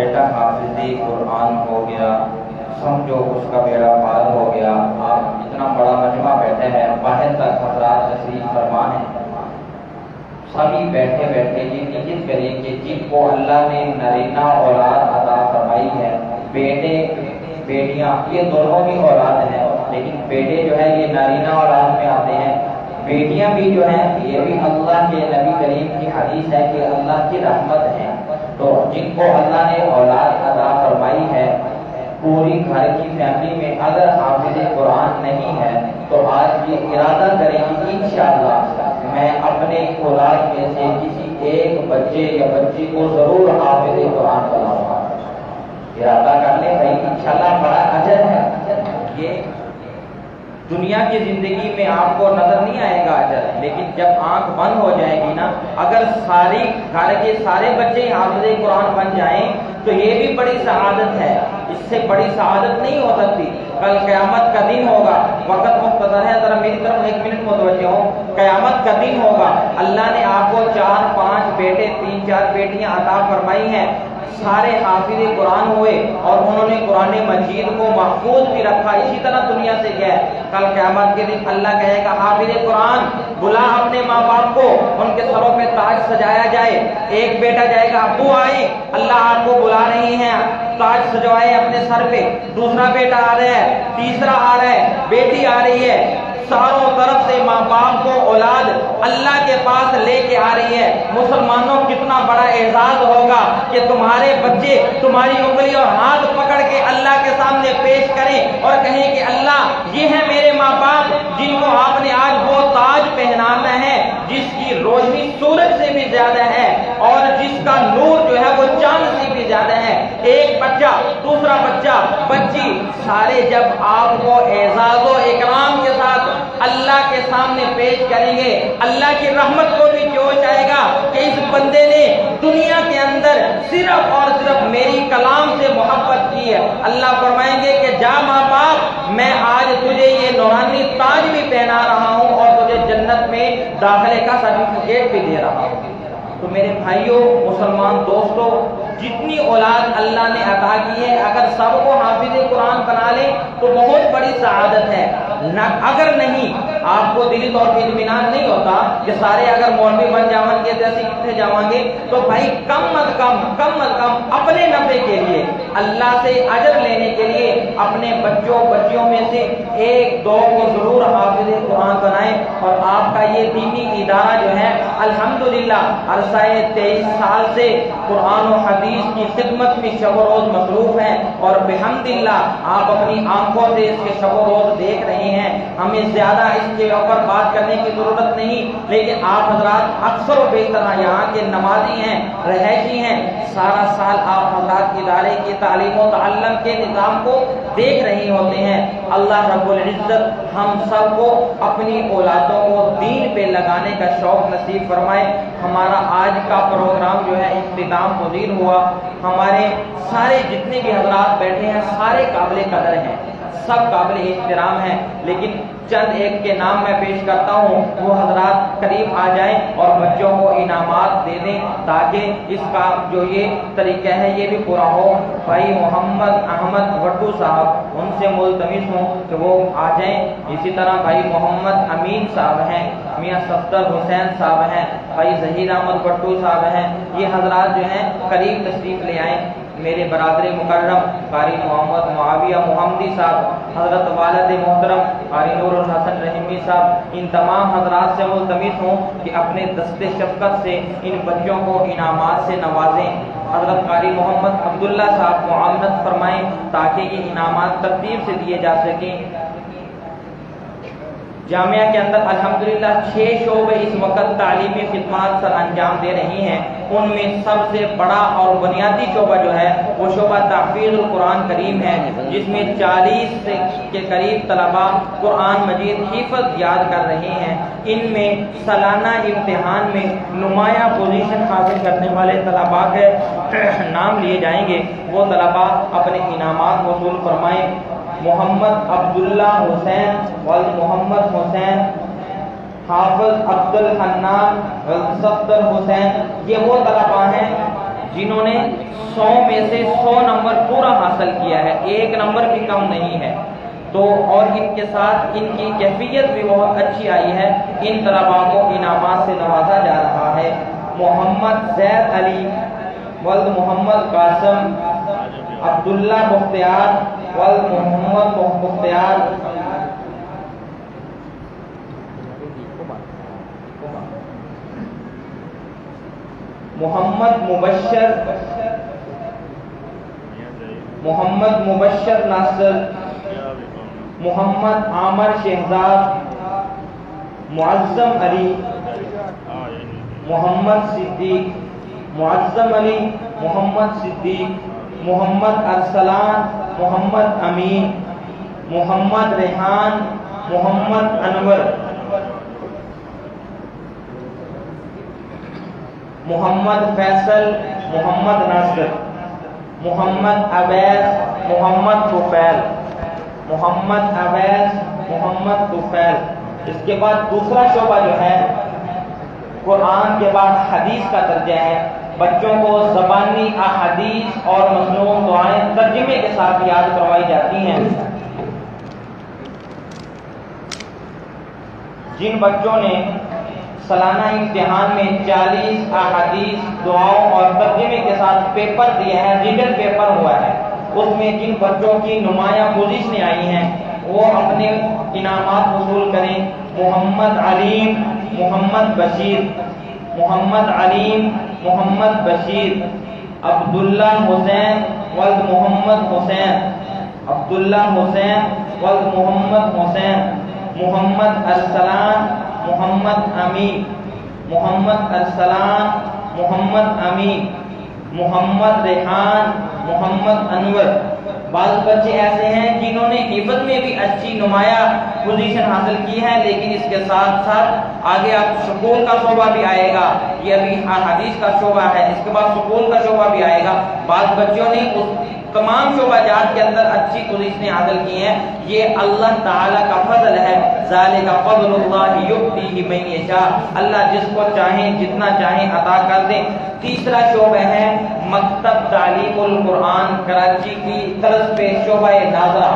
Speaker 1: بیٹا حافظ قرآن ہو گیا، سمجھو اس کا بیڑا پار ہو گیا۔ آپ اتنا بڑا مجمع بیٹھے ہیں، باہر تک حضرات تشریف فرما ہیں، سبھی بیٹھے بیٹھے یہ نیت کریں کہ جن کو اللہ نے نرینہ اولاد عطا فرمائی ہے، بیٹے بیٹیاں یہ دونوں بھی اولاد ہیں، لیکن بیٹے جو ہے یہ نرینہ اولاد میں آتے ہیں، بیٹیاں بھی جو ہیں یہ بھی اللہ کے نبی کریم کی حدیث ہے کہ اللہ کی رحمت ہے۔ تو جن کو اللہ نے اولاد عطا فرمائی ہے، پوری گھر کی فیملی میں اگر حافظ قرآن نہیں ہے تو آج یہ ارادہ کریں کہ انشاءاللہ میں اپنے اولاد میں سے کسی ایک بچے یا بچی کو ضرور حافظ قرآن بناؤں گا۔ ارادہ کر لیں بھائی، انشاءاللہ بڑا اجر ہے۔ یہ دنیا کی زندگی میں آپ کو نظر نہیں آئے گا اجر، لیکن جب آنکھ بند ہو جائے گی نا، اگر ساری گھر کے سارے بچے حافظ قرآن بن جائیں تو یہ بھی بڑی سعادت ہے، اس سے بڑی سعادت نہیں ہو سکتی۔ کل قیامت کا دن ہوگا، وقت مختصر ہے، ذرا میری طرف 1 منٹ متوجہ ہو۔ قیامت کا دن ہوگا، اللہ نے آپ کو 4-5 بیٹے 3-4 بیٹیاں عطا فرمائی ہیں، سارے حافظ قرآن ہوئے اور انہوں نے قرآن مجید کو محفوظ بھی رکھا، اسی طرح دنیا سے گئے۔ کل قیامت کے دن اللہ کہے گا حافظ قرآن بلا اپنے ماں باپ کو، ان کے سروں پہ تاج سجایا جائے۔ ایک بیٹا جائے گا ابو آئے، اللہ آپ کو بلا رہی ہیں، تاج سجوائے اپنے سر پہ۔ دوسرا بیٹا آ رہا ہے، تیسرا آ رہا ہے، بیٹی آ رہی ہے، چاروں طرف سے ماں باپ کو اولاد اللہ کے پاس لے کے آ رہی ہے۔ مسلمانوں کتنا بڑا اعزاز ہوگا کہ تمہارے بچے تمہاری انگلی اور ہاتھ پکڑ کے اللہ کے سامنے پیش کریں اور کہیں کہ اللہ یہ ہے میرے ماں باپ جن کو آپ نے آج وہ تاج پہنانا ہے جس کی روشنی سورج سے بھی زیادہ ہے اور جس کا نور جو ہے وہ چاند سے بھی زیادہ ہے۔ ایک بچہ، دوسرا بچہ، بچی، سارے جب آپ کو اعزاز و اکرام کے ساتھ اللہ کے سامنے پیش کریں گے، اللہ کی رحمت کو بھی جوش آئے گا کہ اس بندے نے دنیا کے اندر صرف اور صرف میری کلام سے محبت کی ہے۔ اللہ فرمائیں گے کہ جا ماں باپ، میں آج تجھے یہ نورانی تاج بھی پہنا رہا ہوں اور تجھے جنت میں داخلے کا سرٹیفکیٹ بھی دے رہا ہوں۔ تو میرے بھائیوں، مسلمان دوستوں، جتنی اولاد اللہ نے عطا کی ہے اگر سب کو حافظ قرآن بنا لیں تو بہت بڑی سعادت ہے۔ اگر نہیں، آپ کو دلی طور پہ اطمینان نہیں ہوتا کہ سارے اگر مولوی بن جاؤں گے تو ایسے کتنے جاؤں گے، تو بھائی کم از کم اپنے نفع کے لیے، اللہ سے اجر لینے کے لیے اپنے بچوں بچیوں میں سے 1-2 کو ضرور حافظ قرآن بنائیں۔ اور آپ کا یہ دینی ادارہ جو ہے الحمدللہ عرصہ 23 سال سے قرآن و حدیث کی خدمت میں شب و روز مصروف ہیں اور بحمدللہ آپ اپنی آنکھوں سے اس کے شب و روز دیکھ رہے ہیں۔ ہمیں زیادہ اس کے اوپر بات کرنے کی ضرورت نہیں، لیکن آپ حضرات اکثر و بیشتر یہاں کے نمازی ہیں، رہائشی ہیں، سارا سال آپ حضرات ادارے کی تعلیم و تعلم کے نظام کو دیکھ رہے ہوتے ہیں۔ اللہ رب العزت ہم سب کو اپنی اولادوں کو دین پہ لگانے کا شوق نصیب فرمائے۔ ہمارا آج کا پروگرام جو ہے اختتام پذیر ہوا۔ ہمارے سارے جتنے بھی حضرات بیٹھے ہیں سارے قابل قدر ہیں، سب قابل احترام ہیں، لیکن چند ایک کے نام میں پیش کرتا ہوں، وہ حضرات قریب آ جائیں اور بچوں کو انعامات دے دیں تاکہ اس کا جو یہ طریقہ ہے یہ بھی پورا ہو۔ بھائی محمد احمد بھٹو صاحب، ان سے ملتمس ہوں کہ وہ آ جائیں۔ اسی طرح بھائی محمد امین صاحب ہیں، میاں صفدر حسین صاحب ہیں، بھائی ظہیر احمد بھٹو صاحب ہیں، یہ حضرات جو ہیں قریب تشریف لے آئیں۔ میرے برادر مکرم قاری محمد معاویہ محمدی صاحب، حضرت والد محترم قاری نور الحسن رحیمی صاحب، ان تمام حضرات سے ملتمس ہوں کہ اپنے دست شفقت سے ان بچوں کو انعامات سے نوازیں۔ حضرت قاری محمد عبداللہ صاحب معاونت فرمائیں تاکہ یہ انعامات ترتیب سے دیے جا سکیں۔ جامعہ کے اندر الحمدللہ 6 شعبے اس وقت تعلیمی خدمات سر انجام دے رہی ہیں، ان میں سب سے بڑا اور بنیادی شعبہ جو ہے وہ شعبہ تحفیظ القرآن کریم ہے، جس میں 40 کے قریب طلباء قرآن مجید حفظ یاد کر رہے ہیں۔ ان میں سالانہ امتحان میں نمایاں پوزیشن حاصل کرنے والے طلباء کے نام لیے جائیں گے، وہ طلباء اپنے انعامات وصول فرمائیں۔ محمد عبداللہ حسین والد محمد حسین، حافظ عبد الحنان صفدر حسین، یہ وہ طلباء ہیں جنہوں نے 100 میں سے 100 نمبر پورا حاصل کیا ہے، 1 نمبر بھی کم نہیں ہے۔ تو اور ان کے ساتھ ان کی کیفیت بھی بہت اچھی آئی ہے۔ ان طلباء کو انعامات سے نوازا جا رہا ہے۔ محمد زید علی ولد محمد قاسم، عبداللہ مختار ولد محمد مختار، محمد مبشر ناصر، محمد عامر شہزاد، معظم علی، محمد صدیق، معظم علی، محمد صدیق، محمد ارسلان، محمد امین، محمد ریحان، محمد انور، محمد فیصل، محمد ناصر، محمد اویس، محمد طفیل، محمد اویس، محمد طفیل۔ اس کے بعد دوسرا شعبہ جو ہے قرآن کے بعد حدیث کا درجہ ہے۔ بچوں کو زبانی احادیث اور مصنون دعائیں ترجمے کے ساتھ یاد کروائی جاتی ہیں۔ جن بچوں نے سالانہ امتحان میں 40 احادیث، دعاؤں اور ترجمے کے ساتھ پیپر دیا ہے، ریٹن پیپر ہوا ہے، اس میں جن بچوں کی نمایاں پوزیشنیں آئی ہیں وہ اپنے انعامات وصول کریں۔ محمد علیم، محمد بشیر، محمد علیم، محمد بشیر، عبداللہ حسین ولد محمد حسین، عبداللہ حسین ولد محمد حسین، محمد ارسلان، محمد امین، محمد ارسلان، محمد امین، محمد ریحان، محمد انور۔ بعض بچے ایسے ہیں جنہوں نے حفظ میں بھی اچھی نمایاں پوزیشن حاصل کی ہے، لیکن اس کے ساتھ ساتھ آگے اب سکول کا شعبہ بھی آئے گا، یہ ابھی حدیث کا شعبہ ہے، اس کے بعد سکول کا شعبہ بھی آئے گا۔ بعض بچوں نے تمام شعبہ جات کے اندر اچھی پوزیشنیں حاصل کی ہیں، یہ اللہ تعالیٰ کا فضل ہے۔ ذالک فضل اللہ یؤتیہ من یشاء، اللہ جس کو چاہیں جتنا چاہیں عطا کر دیں۔ تیسرا شعبہ ہے مکتب تعلیم القرآن کراچی کی طرز پہ شعبہ ناظرہ۔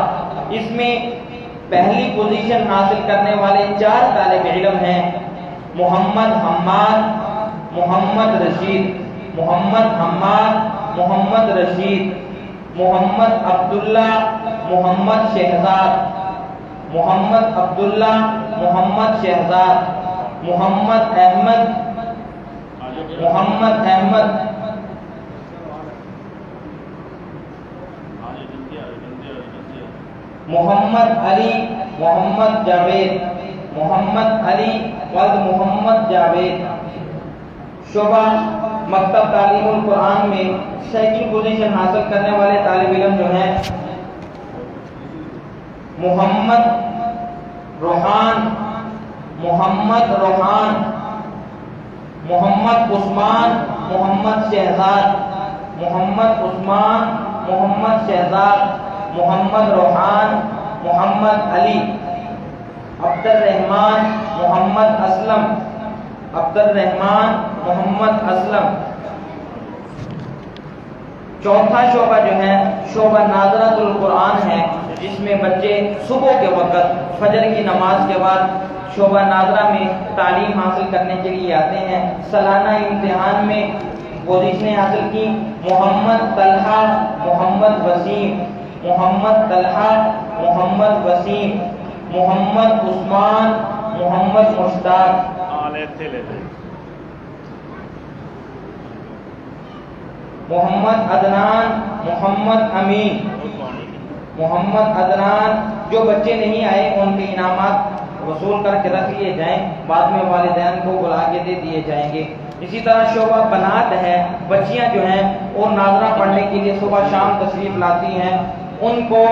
Speaker 1: اس میں پہلی پوزیشن حاصل کرنے والے 4 طالب علم ہیں: محمد حماد، محمد رشید، محمد حماد، محمد رشید، محمد عبداللہ، محمد شہزاد، محمد عبداللہ، محمد شہزاد، محمد احمد، محمد احمد، محمد علی، محمد جاوید، محمد علی ولد محمد جاوید۔ شعبہ مکتب تعلیم القرآن میں سیکنڈ پوزیشن حاصل کرنے والے طالب علم جو ہیں محمد روحان، محمد روحان، محمد عثمان، محمد شہزاد، محمد عثمان، محمد شہزاد، محمد روحان، محمد علی، عبد الرحمان، محمد اسلم، عبد الرحمان، محمد اسلم۔ چوتھا شعبہ جو ہے شعبہ ناظرۃ القرآن ہے، جس میں بچے صبح کے وقت فجر کی نماز کے بعد شعبہ ناظرہ میں تعلیم حاصل کرنے کے لیے آتے ہیں۔ سالانہ امتحان میں پوزیشنیں حاصل کی: محمد طلحہ، محمد وسیم، محمد طلحہ، محمد وسیم، محمد عثمان، محمد مشتاق۔ محمد عدنان، محمد امین، محمد عدنان۔ جو بچے نہیں آئے ان کے انعامات وصول کر کے رکھ لیے جائیں، بعد میں والدین کو بلا کے دے دیے جائیں گے۔ اسی طرح شعبہ بنات ہے، بچیاں جو ہیں وہ ناظرہ پڑھنے کے لیے صبح شام تشریف لاتی ہیں، ان کو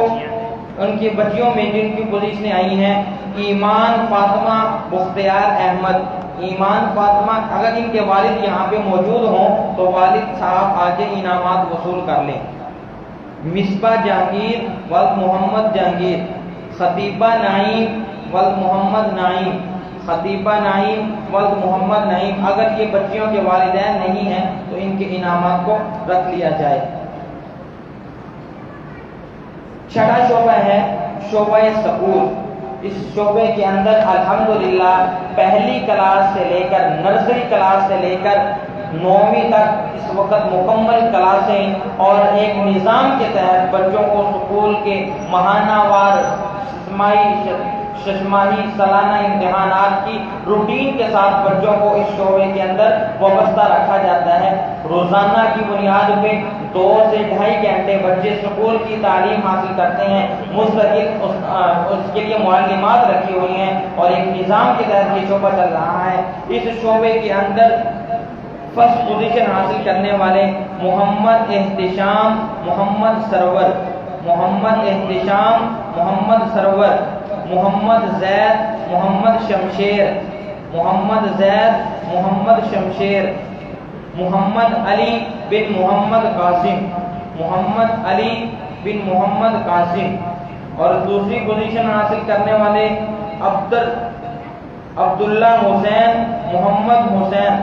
Speaker 1: ان کی بچیوں میں جن کی پوزیشنیں آئی ہیں: ایمان فاطمہ بختیار احمد، ایمان فاطمہ۔ اگر ان کے والد یہاں پہ موجود ہوں تو والد صاحب آگے انعامات وصول کر لیں۔ مصباح جہانگیر ولد محمد جہانگیر، خطیبہ نعیم ولد محمد نعیم، خطیبہ نعیم، ولد محمد نعیم، اگر یہ بچیوں کے والدین نہیں ہیں تو ان کے انعامات کو رکھ لیا جائے۔ چھٹا شعبہ ہے شعبہ سکول۔ اس شعبے کے اندر الحمدللہ پہلی کلاس سے لے کر نرسری کلاس سے لے کر 9ویں تک اس وقت مکمل کلاسیں اور ایک نظام کے تحت بچوں کو سکول کے ماہانہ وار ششماہی سالانہ امتحانات کی روٹین کے ساتھ بچوں کو اس شعبے کے اندر وابستہ رکھا جاتا ہے۔ روزانہ کی بنیاد پہ 2 سے 2.5 گھنٹے بچے سکول کی تعلیم حاصل کرتے ہیں، مستقل اس کے لیے معلمات رکھی ہوئی ہیں اور ایک نظام کے تحت یہ شعبہ چل رہا ہے۔ اس شعبے کے اندر فرسٹ پوزیشن حاصل کرنے والے محمد احتشام محمد سرور، محمد احتشام محمد سرور، محمد زید محمد شمشیر، محمد زید محمد شمشیر، محمد علی بن محمد قاسم، محمد علی بن محمد قاسم۔ اور دوسری پوزیشن حاصل کرنے والے عبداللہ حسین محمد حسین،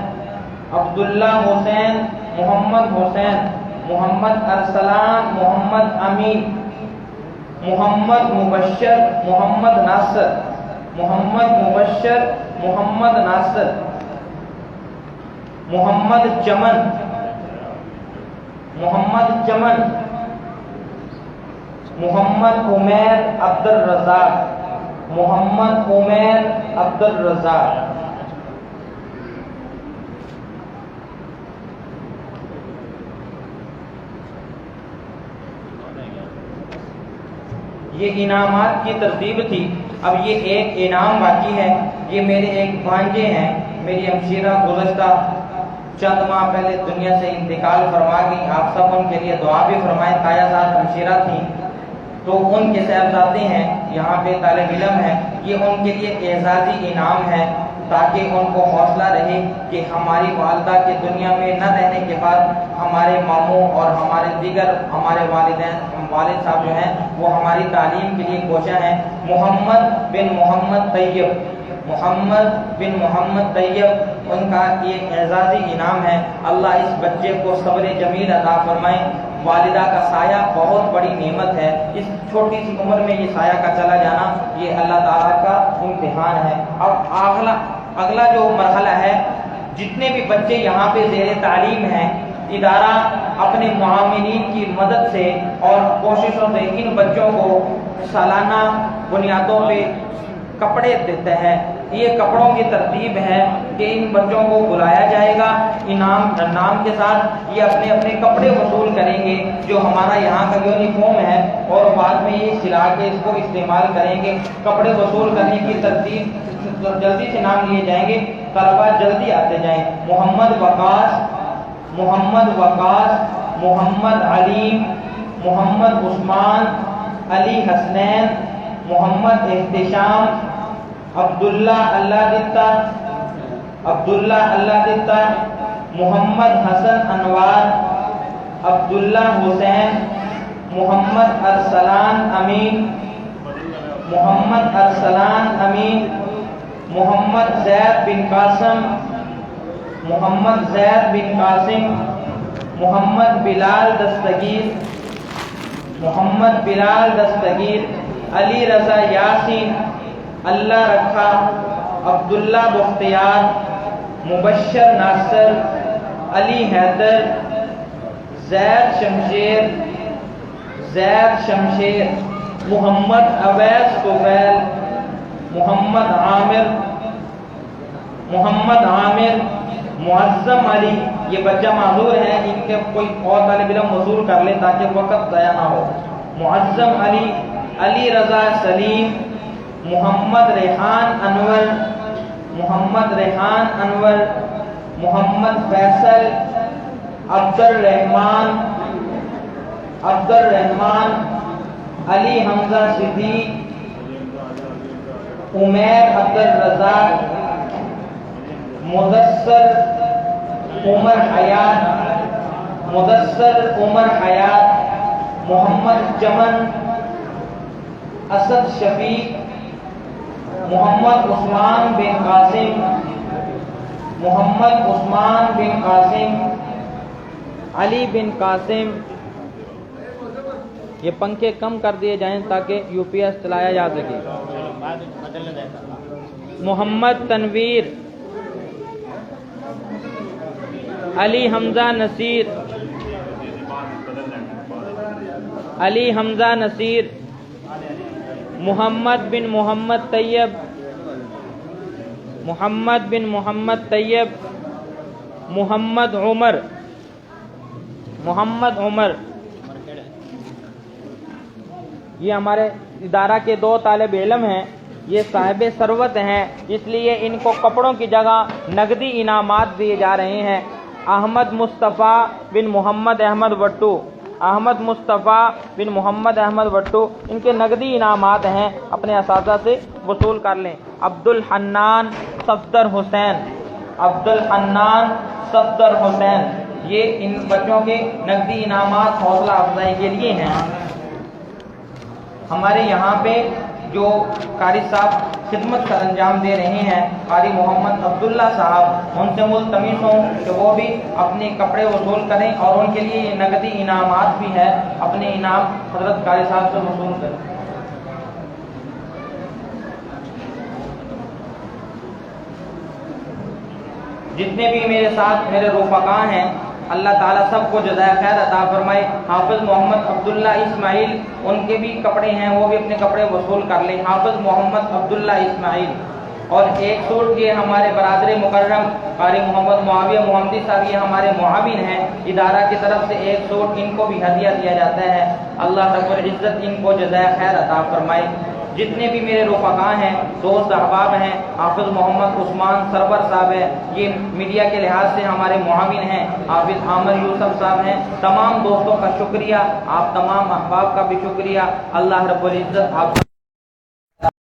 Speaker 1: عبداللہ حسین محمد حسین، محمد ارسلان محمد امین، محمد مبشر محمد ناصر، محمد مبشر محمد ناصر، محمد چمن، محمد چمن، محمد عمیر عبد الرزاق، محمد عمیر عبد الرزاق۔ یہ انعامات کی ترتیب تھی۔ اب یہ ایک انعام باقی ہے۔ یہ میرے ایک بھانجے ہیں، میری ہمشیرہ گزشتہ چند ماہ پہلے دنیا سے انتقال فرما گئی۔ آپ سب ان کے لیے دعا بھی فرمائیں۔ تایا صاحب ہمشیرہ تھیں تو ان کے صاحبزادے ہیں، یہاں پہ طالب علم ہیں۔ یہ ان کے لیے اعزازی انعام ہے تاکہ ان کو حوصلہ رہے کہ ہماری والدہ کے دنیا میں نہ رہنے کے بعد ہمارے ماموں اور ہمارے دیگر ہمارے والد صاحب جو ہیں وہ ہماری تعلیم کے لیے کوشاں ہیں۔ محمد بن محمد طیب، محمد بن محمد طیب ان کا ایک اعزازی انعام ہے۔ اللہ اس بچے کو صبر جمیل عطا فرمائے۔ والدہ کا سایہ بہت بڑی نعمت ہے۔ اس چھوٹی سی عمر میں یہ سایہ کا چلا جانا یہ اللہ تعالیٰ کا امتحان ہے۔ اب اگلا جو مرحلہ ہے، جتنے بھی بچے یہاں پہ زیر تعلیم ہیں، ادارہ اپنے معاونین کی مدد سے اور کوششوں سے ان بچوں کو سالانہ بنیادوں پہ کپڑے دیتے ہیں۔ یہ کپڑوں کی ترتیب ہے کہ ان بچوں کو بلایا جائے گا انعام کے ساتھ، یہ اپنے اپنے کپڑے وصول کریں گے جو ہمارا یہاں کا یونیفارم ہے، اور بعد میں یہ سلا کے اس کو استعمال کریں گے۔ کپڑے وصول کرنے کی ترتیب جلدی سے نام لیے جائیں گے، طلبا جلدی آتے جائیں۔ محمد وقاص، محمد وقاص، محمد علیم، محمد عثمان، علی حسنین، محمد احتشام، عبداللہ اللہ دتا، عبداللہ اللہ دتا، محمد حسن انوار، عبداللہ حسین، محمد ارسلان امین، محمد ارسلان امین، محمد زید بن قاسم، محمد زید بن قاسم، محمد بلال دستگیر، محمد بلال دستگیر، علی رضا یاسین، اللہ رکھا، عبداللہ بختیار، مبشر ناصر، علی حیدر، زید شمشیر، زید شمشیر، محمد اویس طفیل، محمد عامر، محمد عامر، معظم علی۔ یہ بچہ معذور ہے، ان کے کوئی اور طالب علم وصول کر لے تاکہ وقت ضائع نہ ہو۔ معظم علی، علی رضا سلیم، محمد ریحان انور، محمد ریحان انور، محمد فیصل، عبد الرحمان، عبد الرحمان، علی حمزہ صدیق، عمیر عبد الرزاق، مدثر عمر حیات، مدثر عمر حیات، محمد چمن، اسد شفیق، محمد عثمان بن قاسم، محمد عثمان بن قاسم، علی بن قاسم. یہ پنکھے کم کر دیے جائیں تاکہ یو پی ایس چلایا جا سکے. محمد تنویر، علی حمزہ نصیر، علی حمزہ نصیر، محمد بن محمد طیب، محمد بن محمد طیب، محمد عمر، محمد عمر. یہ ہمارے ادارہ کے 2 طالب علم ہیں، یہ صاحب ثروت ہیں، اس لیے ان کو کپڑوں کی جگہ نقدی انعامات دیے جا رہے ہیں. احمد مصطفیٰ بن محمد احمد وٹو، احمد مصطفیٰ بن محمد احمد وٹو، ان کے نقدی انعامات ہیں، اپنے اساتذہ سے وصول کر لیں. عبد الحنان صفدر حسین، عبد الحنان صفدر حسین، یہ ان بچوں کے نقدی انعامات حوصلہ افزائی کے لیے ہیں. ہمارے یہاں پہ جو قاری صاحب خدمت کا انجام دے رہے ہیں، قاری محمد عبداللہ صاحب، ان سے ملتمس ہوں کہ وہ بھی اپنے کپڑے وصول کریں اور ان کے لیے یہ نقدی انعامات بھی ہے، اپنے انعام حضرت قاری صاحب سے وصول کریں. جتنے بھی میرے ساتھ میرے رفقا ہیں، اللہ تعالیٰ سب کو جزائے خیر عطا فرمائے. حافظ محمد عبداللہ اسماعیل، ان کے بھی کپڑے ہیں، وہ بھی اپنے کپڑے وصول کر لیں. حافظ محمد عبداللہ اسماعیل. اور ایک سوٹ یہ ہمارے برادر مکرم قاری محمد معاویہ محمدی صاحب، یہ ہمارے معاون ہیں، ادارہ کی طرف سے ایک سوٹ ان کو بھی ہدیہ دیا جاتا ہے. اللہ رب العزت ان کو جزائے خیر عطا فرمائے. جتنے بھی میرے رفقا ہیں، دوست احباب ہیں، حافظ محمد عثمان سرور صاحب ہیں، یہ میڈیا کے لحاظ سے ہمارے معاون ہیں. حافظ عامر یوسف صاحب ہیں. تمام دوستوں کا شکریہ، آپ تمام احباب کا بھی شکریہ. اللہ رب العزت آپ